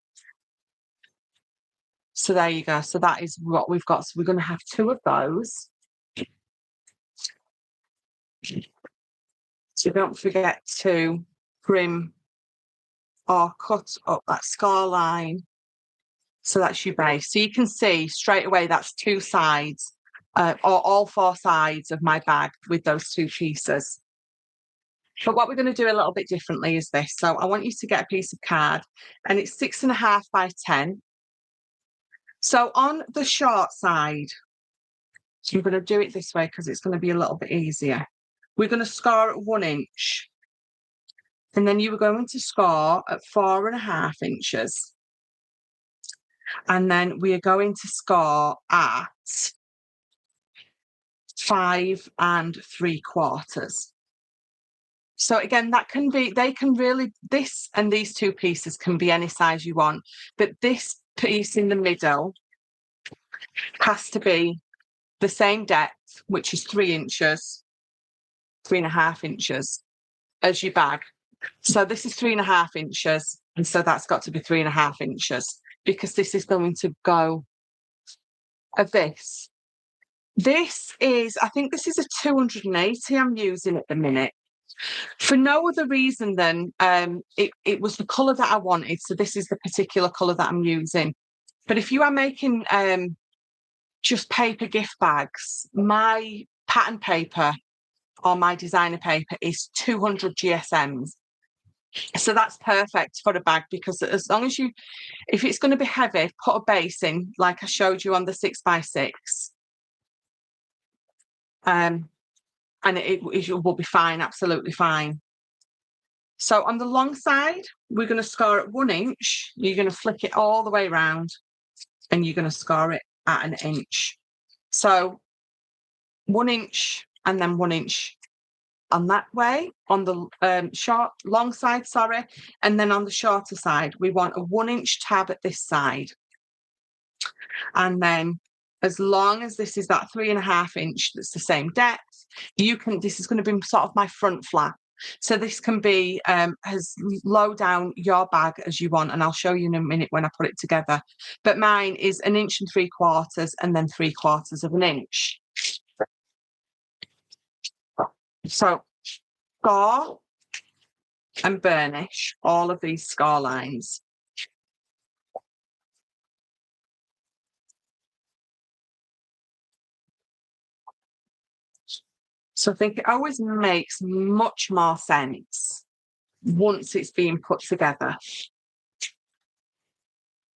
[SPEAKER 1] So there you go. So that is what we've got. So we're going to have 2 of those. So don't forget to trim or cut up that score line. So that's your base. So you can see straight away that's 2 sides, or all 4 sides of my bag with those 2 pieces. But what we're going to do a little bit differently is this. So I want you to get a piece of card and it's 6.5 by 10. So on the short side, so I'm going to do it this way because it's going to be a little bit easier. We're going to score at 1 inch. And then you were going to score at 4.5 inches. And then we are going to score at 5 3/4. So again, that can be, they can really, this and these 2 pieces can be any size you want, but this piece in the middle has to be the same depth, which is 3 inches, 3.5 inches as your bag. So this is 3.5 inches. And so that's got to be 3.5 inches because this is going to go of this. This is, I think this is a 280 I'm using at the minute. For no other reason than it was the colour that I wanted. So this is the particular colour that I'm using. But if you are making just paper gift bags, my pattern paper or my designer paper is 200 GSMs. So that's perfect for a bag because as long as if it's going to be heavy, put a base in like I showed you on the 6 by 6. And it will be fine, absolutely fine. So on the long side, we're going to score at 1 inch. You're going to flick it all the way around and you're going to score it at 1 inch. So 1 inch and then 1 inch on that way, on the long side, sorry. And then on the shorter side, we want a 1 inch tab at this side. And then as long as this is that 3.5 inch, that's the same depth, this is going to be sort of my front flap. So this can be as low down your bag as you want, and I'll show you in a minute when I put it together. But mine is 1 3/4 inches and then 3/4 of an inch. So score and burnish all of these score lines. So I think it always makes much more sense once it's being put together.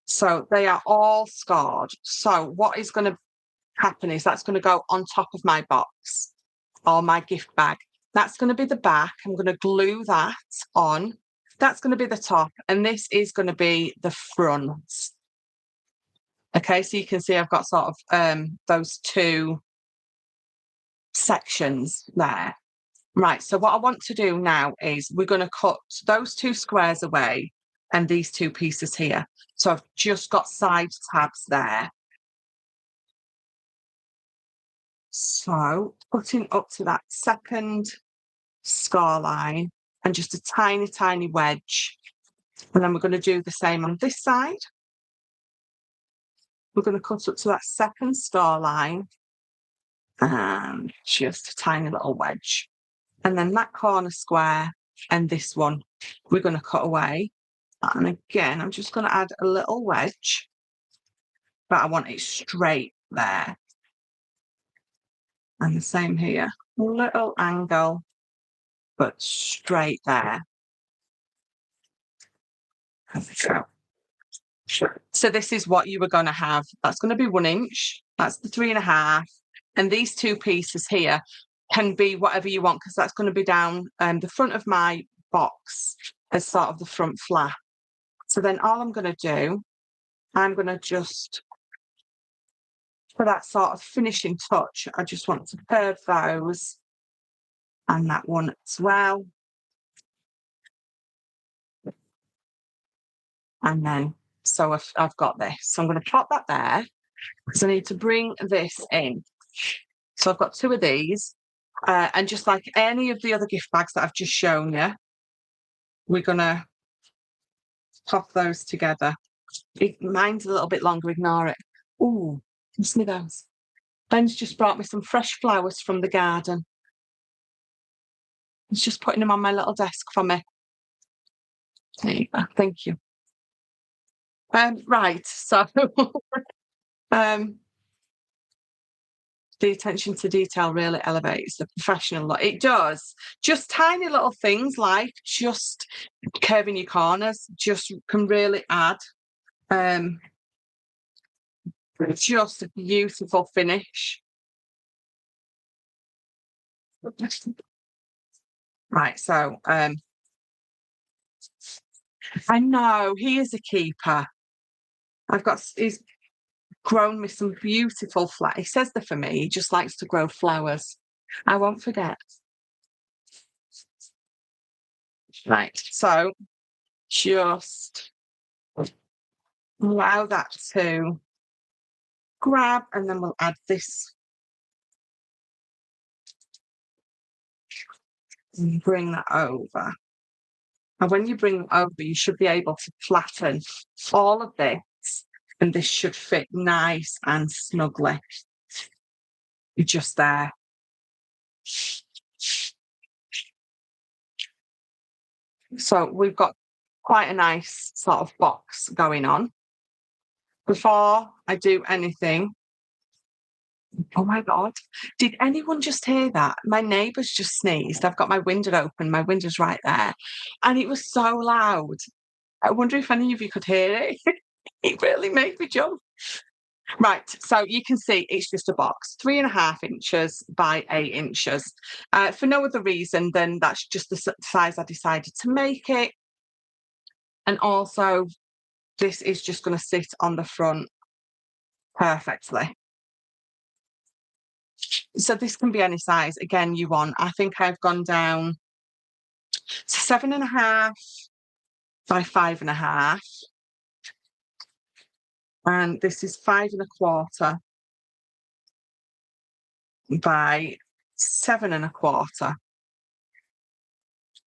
[SPEAKER 1] So they are all scored. So what is going to happen is that's going to go on top of my box or my gift bag. That's going to be the back. I'm going to glue that on. That's going to be the top. And this is going to be the front. Okay, so you can see I've got sort of those 2 sections there. Right, so what I want to do now is we're going to cut those 2 squares away and these 2 pieces here. So I've just got side tabs there. So putting up to that second score line and just a tiny, tiny wedge. And then we're going to do the same on this side. We're going to cut up to that second score line and just a tiny little wedge. And then that corner square and this one, we're going to cut away. And again, I'm just going to add a little wedge, but I want it straight there. And the same here. A little angle, but straight there. There we go. So this is what you were going to have. That's going to be 1 inch. That's the 3.5. And these two pieces here can be whatever you want, because that's going to be down the front of my box as sort of the front flap. So then all I'm going to do, I'm going to just, for that sort of finishing touch, I just want to curve those and that one as well. And then, so I've got this. So I'm going to pop that there, because I need to bring this in. So I've got 2 of these. And just like any of the other gift bags that I've just shown you, we're going to pop those together. Mine's a little bit longer, ignore it. Ooh, listen to those. Ben's just brought me some fresh flowers from the garden. He's just putting them on my little desk for me. There you go. Thank you. Right, so the attention to detail really elevates the professional look. It does. Just tiny little things like just curving your corners just can really add just a beautiful finish. Right, so I know he is a keeper. He's grown me some beautiful flowers. He says they're for me. He just likes to grow flowers. I won't forget. Right, so just allow that to grab, and then we'll add this. And bring that over. And when you bring it over, you should be able to flatten all of this, and this should fit nice and snugly. You're just there. So we've got quite a nice sort of box going on. Before I do anything, oh my God, did anyone just hear that? My neighbour's just sneezed. I've got my window open, my window's right there. And it was so loud. I wonder if any of you could hear it. It really made me jump. Right, so you can see it's just a box, 3.5 inches by 8 inches. For no other reason than that's just the size I decided to make it. And also, this is just going to sit on the front perfectly. So this can be any size, again, you want. I think I've gone down to 7.5 by 5.5. And this is 5.25 by 7.25.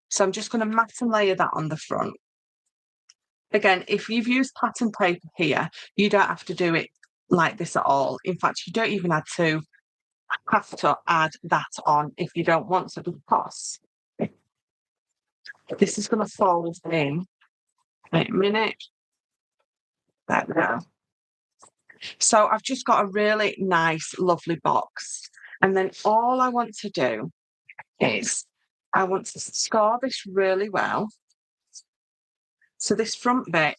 [SPEAKER 1] So I'm just going to mat and layer that on the front. Again, if you've used pattern paper here, you don't have to do it like this at all. In fact, you don't even have to add that on if you don't want to, because this is going to fold in. Wait a minute. There we go. So I've just got a really nice, lovely box. And then all I want to do is I want to score this really well. So this front bit,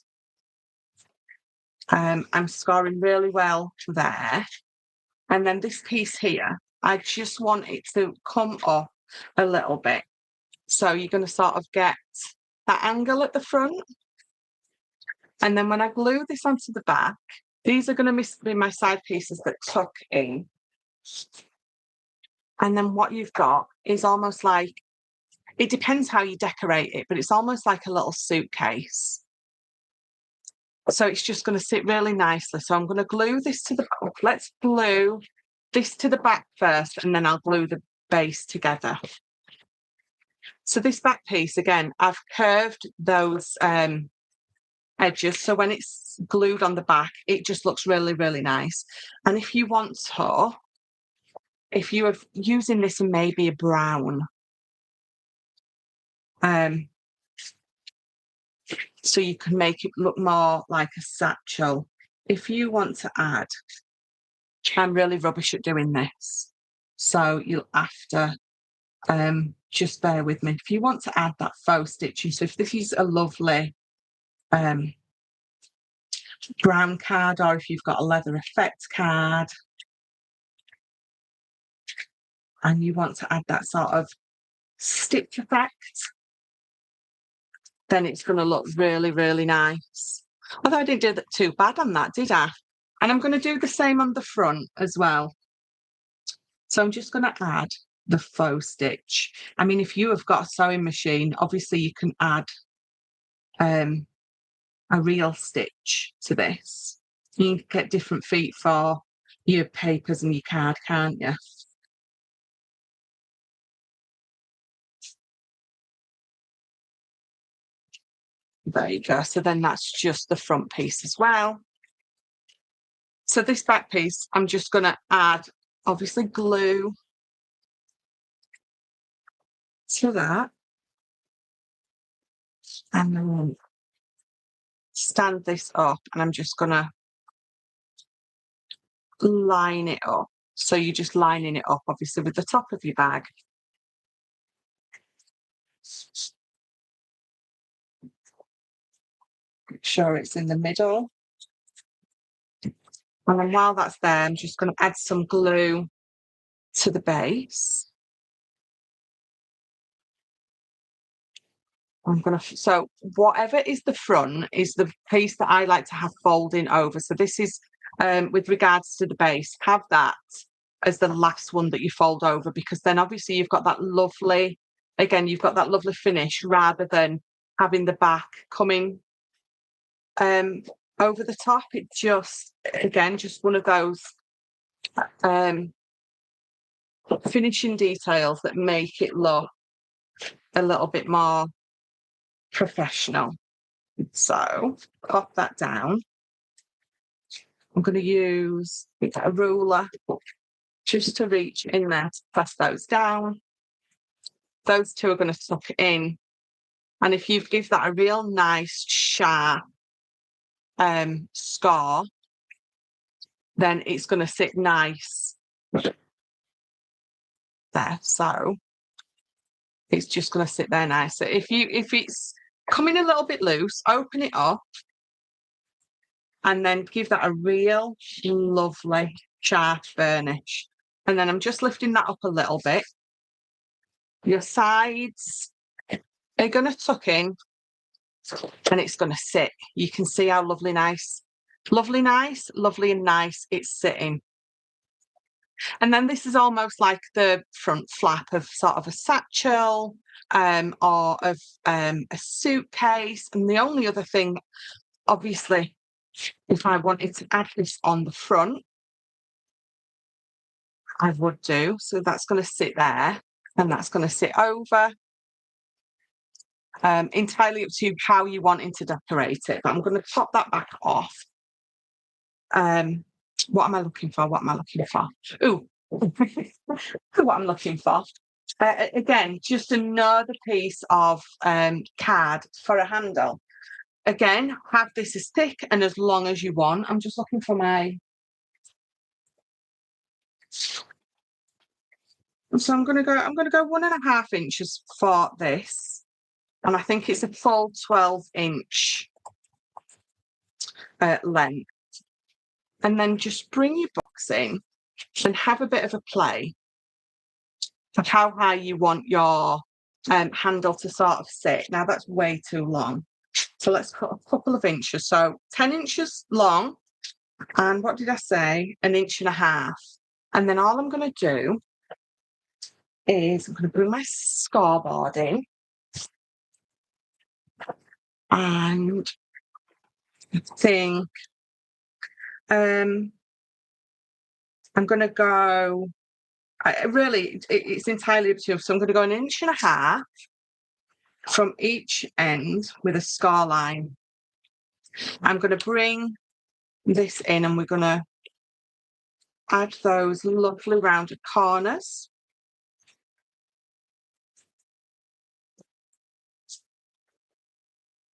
[SPEAKER 1] I'm scoring really well there. And then this piece here, I just want it to come up a little bit. So you're going to sort of get that angle at the front. And then when I glue this onto the back, these are going to be my side pieces that tuck in. And then what you've got is almost like, it depends how you decorate it, but it's almost like a little suitcase. So it's just going to sit really nicely. So I'm going to glue this to the, let's glue this to the back first, and then I'll glue the base together. So this back piece, again, I've curved those edges. So when it's glued on the back, it just looks really, really nice. And if you want to, if you are using this in maybe a brown, so you can make it look more like a satchel. If you want to add, I'm really rubbish at doing this. So you'll have to just bear with me. If you want to add that faux stitching, so if this is a lovely brown card, or if you've got a leather effect card and you want to add that sort of stitch effect, then it's going to look really, really nice. Although I didn't do that too bad on that, did I? And I'm going to do the same on the front as well. So I'm just going to add the faux stitch. I mean, if you have got a sewing machine, obviously you can add a real stitch to this. You can get different feet for your papers and your card, can't you? There you go. So then that's just the front piece as well. So this back piece, I'm just going to add, obviously, glue to that. And then stand this up, and I'm just going to line it up. So you're just lining it up, obviously, with the top of your bag. Make sure it's in the middle. And then while that's there, I'm just going to add some glue to the base. So whatever is the front is the piece that I like to have folding over. So this is with regards to the base, have that as the last one that you fold over, because then obviously you've got that lovely, again, you've got that lovely finish rather than having the back coming over the top. It just, again, just one of those finishing details that make it look a little bit more professional. So pop that down. I'm going to use a ruler just to reach in there to press those down. Those two are going to tuck in. And if you give that a real nice sharp score, then it's going to sit nice there. So it's just going to sit there nice. So if it's coming a little bit loose, open it up and then give that a real lovely sharp burnish. And then I'm just lifting that up a little bit. Your sides are going to tuck in and it's going to sit. You can see how lovely and nice it's sitting. And then this is almost like the front flap of sort of a satchel or of a suitcase. And the only other thing, obviously, if I wanted to add this on the front, I would do. So that's going to sit there and that's going to sit over. Entirely up to you how you wanting to decorate it. But I'm going to pop that back off. What am I looking for? Ooh, what I'm looking for. Again, just another piece of card for a handle. Again, have this as thick and as long as you want. I'm just looking for my... So I'm going to go 1.5 inches for this. And I think it's a full 12-inch length. And then just bring your box in and have a bit of a play of how high you want your handle to sort of sit. Now that's way too long. So let's put a couple of inches. So 10 inches long. And what did I say? 1.5 inches. And then all I'm going to do is I'm going to bring my scoreboard in. And I think I'm going to go, it's entirely up to you. So I'm going to go 1.5 inches from each end with a score line. I'm going to bring this in and we're going to add those lovely rounded corners.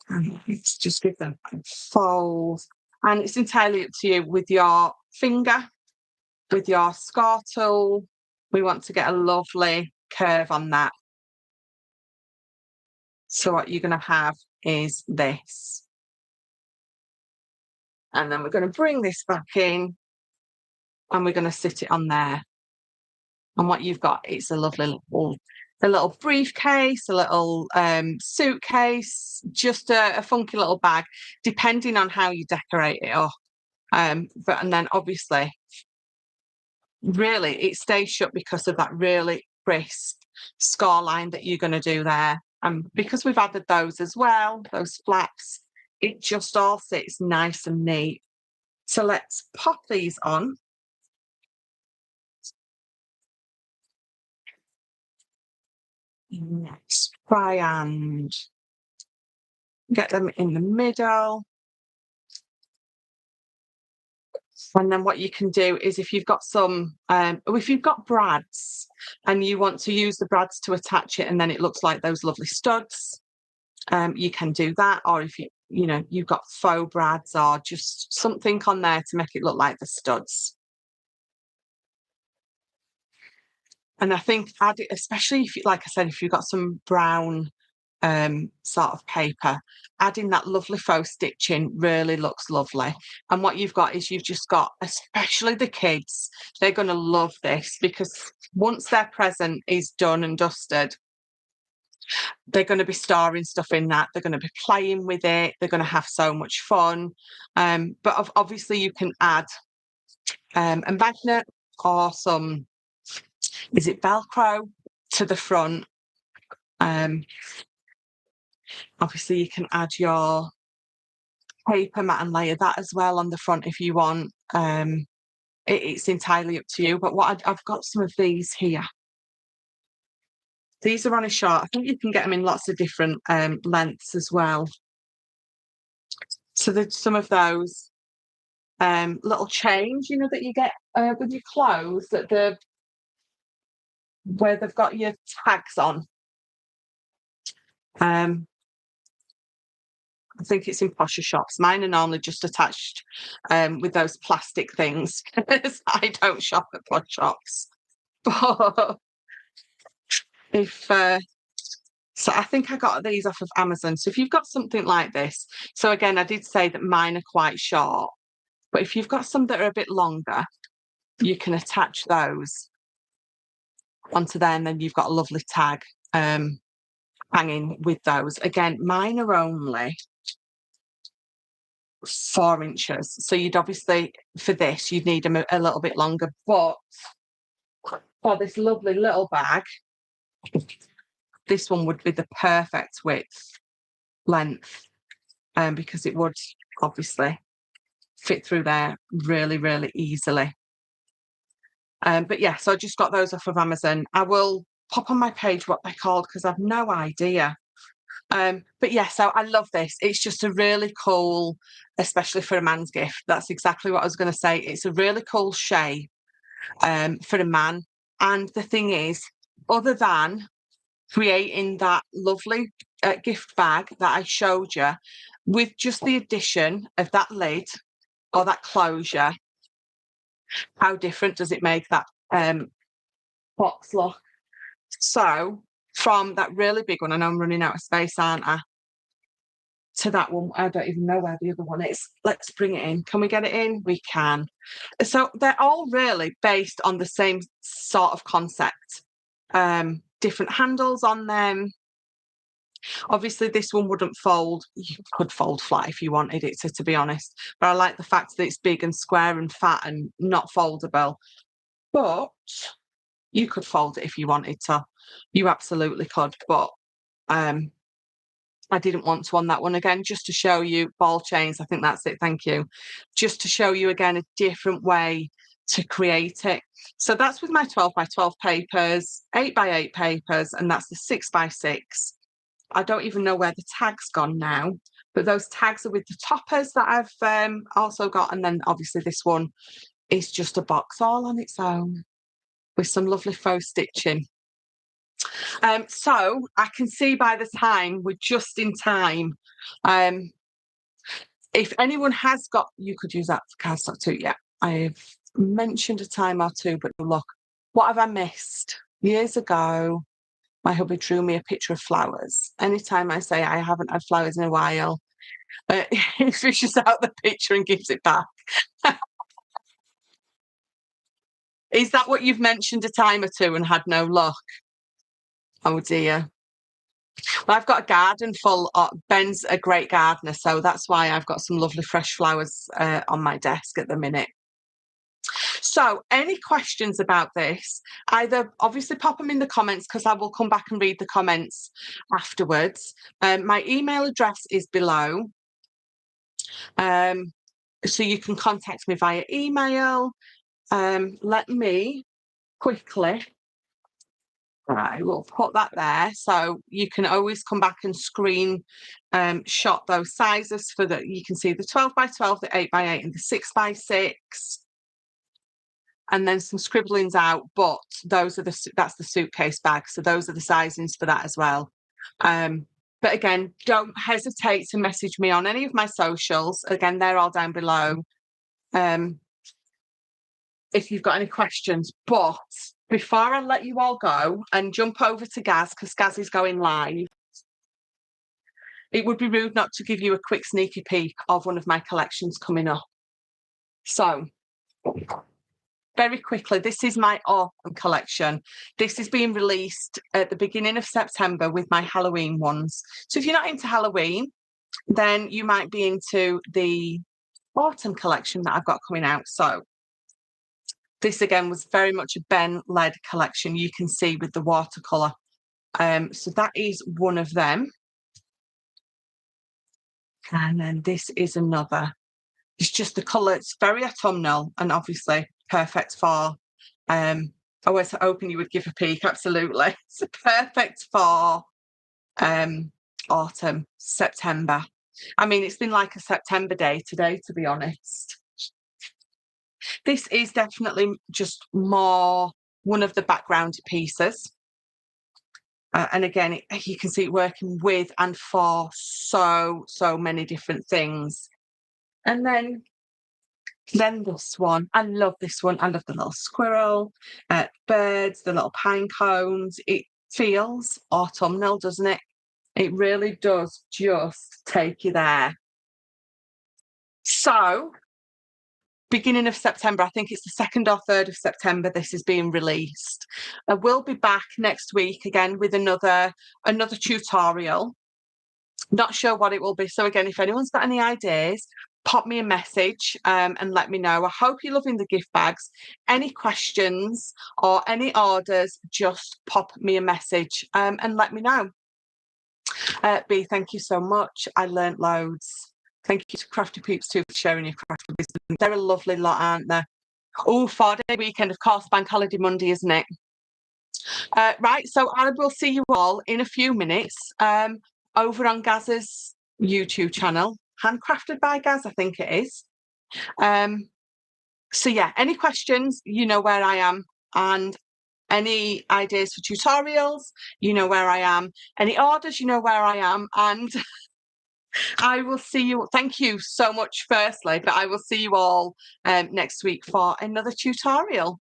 [SPEAKER 1] And let's just give them a fold. And it's entirely up to you with your finger, with your score tool, We want to get a lovely curve on that. So what you're going to have is this. And then we're going to bring this back in and we're going to sit it on there. And what you've got is a lovely little briefcase, a little suitcase, just a funky little bag, depending on how you decorate it up. And then obviously, really, it stays shut because of that really crisp score line that you're going to do there. And because we've added those as well, those flaps, it just all sits nice and neat. So let's pop these on. Let's try and get them in the middle. And then what you can do is if you've got if you've got brads and you want to use the brads to attach it and then it looks like those lovely studs, you can do that. Or if you've got faux brads or just something on there to make it look like the studs. And I think especially if, like I said, if you've got some brown sort of paper, adding that lovely faux stitching really looks lovely. And what you've got is you've just got, especially the kids, they're going to love this because once their present is done and dusted, they're going to be storing stuff in that. They're going to be playing with it. They're going to have so much fun. But obviously you can add a magnet or some, is it Velcro to the front. Obviously you can add your paper mat and layer that as well on the front if you want. It's entirely up to you. But I've got some of these here. These are on a short. I think you can get them in lots of different lengths as well. So there's some of those little chains, that you get with your clothes where they've got your tags on. I think it's in posher shops. Mine are normally just attached with those plastic things. I don't shop at posh shops. But so I think I got these off of Amazon. So if you've got something like this, so again, I did say that mine are quite short, but if you've got some that are a bit longer, you can attach those onto there, and then you've got a lovely tag hanging with those. Again, mine are only 4 inches. So you'd obviously, for this, you'd need them a little bit longer. But for this lovely little bag, this one would be the perfect length, because it would obviously fit through there really, really easily. But yeah, so I just got those off of Amazon. I will pop on my page what they're called because I've no idea. But yeah, so I love this. It's just a really cool, especially for a man's gift. That's exactly what I was going to say. It's a really cool shape for a man. And the thing is, other than creating that lovely gift bag that I showed you, with just the addition of that lid or that closure, how different does it make that box look? So from that really big one, I know I'm running out of space, aren't I? To that one, I don't even know where the other one is. Let's bring it in. Can we get it in? We can. So they're all really based on the same sort of concept. Different handles on them. Obviously, this one wouldn't fold. You could fold flat if you wanted it to be honest. But I like the fact that it's big and square and fat and not foldable. But you could fold it if you wanted to. You absolutely could. But I didn't want to on that one. Again, just to show you ball chains. I think that's it. Thank you. Just to show you again a different way to create it. So that's with my 12 by 12 papers, 8 by 8 papers, and that's the 6 by 6. I don't even know where the tag's gone now, but those tags are with the toppers that I've also got. And then obviously this one is just a box all on its own with some lovely faux stitching. So I can see by the time we're just in time. If anyone has got, you could use that for cardstock too. Yeah, I've mentioned a time or two, but look, What have I missed? Years ago, my hubby drew me a picture of flowers. Anytime I say I haven't had flowers in a while, he fishes out the picture and gives it back. Is that what you've mentioned a time or two and had no luck? Oh dear. Well, I've got a garden full of Ben's a great gardener, so that's why I've got some lovely fresh flowers on my desk at the minute. So, any questions about this, either obviously pop them in the comments because I will come back and read the comments afterwards. My email address is below. So you can contact me via email. Let me quickly, right, we'll put that there. So you can always come back and screen shot those sizes for the, you can see the 12 by 12, the 8 by 8 and the 6 by 6. And then some scribblings out, but those are that's the suitcase bag. So those are the sizings for that as well. But again, don't hesitate to message me on any of my socials. Again, they're all down below. If you've got any questions. But before I let you all go and jump over to Gaz, because Gaz is going live, it would be rude not to give you a quick sneaky peek of one of my collections coming up. So, very quickly, this is my autumn collection. This is being released at the beginning of September with my Halloween ones. So if you're not into Halloween, then you might be into the autumn collection that I've got coming out. So this again was very much a Ben-led collection, you can see with the watercolour. So that is one of them. And then this is another. It's just the colour, it's very autumnal and obviously perfect for, I was hoping you would give a peek, absolutely. It's perfect for autumn, September. I mean, it's been like a September day today, to be honest. This is definitely just more one of the background pieces. And again, you can see it working with and for so many different things. And then this one, I love this one. I love the little squirrel, birds, the little pine cones. It feels autumnal, doesn't it? It really does just take you there. So, beginning of September, I think it's the 2nd or 3rd of September, this is being released. I will be back next week again with another tutorial. Not sure what it will be. So again, if anyone's got any ideas, pop me a message and let me know. I hope you're loving the gift bags. Any questions or any orders, just pop me a message and let me know. B, thank you so much. I learnt loads. Thank you to Crafty Peeps too for sharing your crafty wisdom. They're a lovely lot, aren't they? Oh, 4-day weekend, of course, Bank Holiday Monday, isn't it? Right, so I will see you all in a few minutes over on Gaz's YouTube channel, Handcrafted by Gaz, I think it is. So yeah, any questions, you know where I am, and any ideas for tutorials, you know where I am. Any orders, you know where I am, and I will see you. Thank you so much, firstly, but I will see you all next week for another tutorial.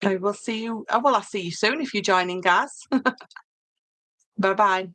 [SPEAKER 1] I will see you. Well, I'll see you soon if you're joining, Gaz. Bye bye.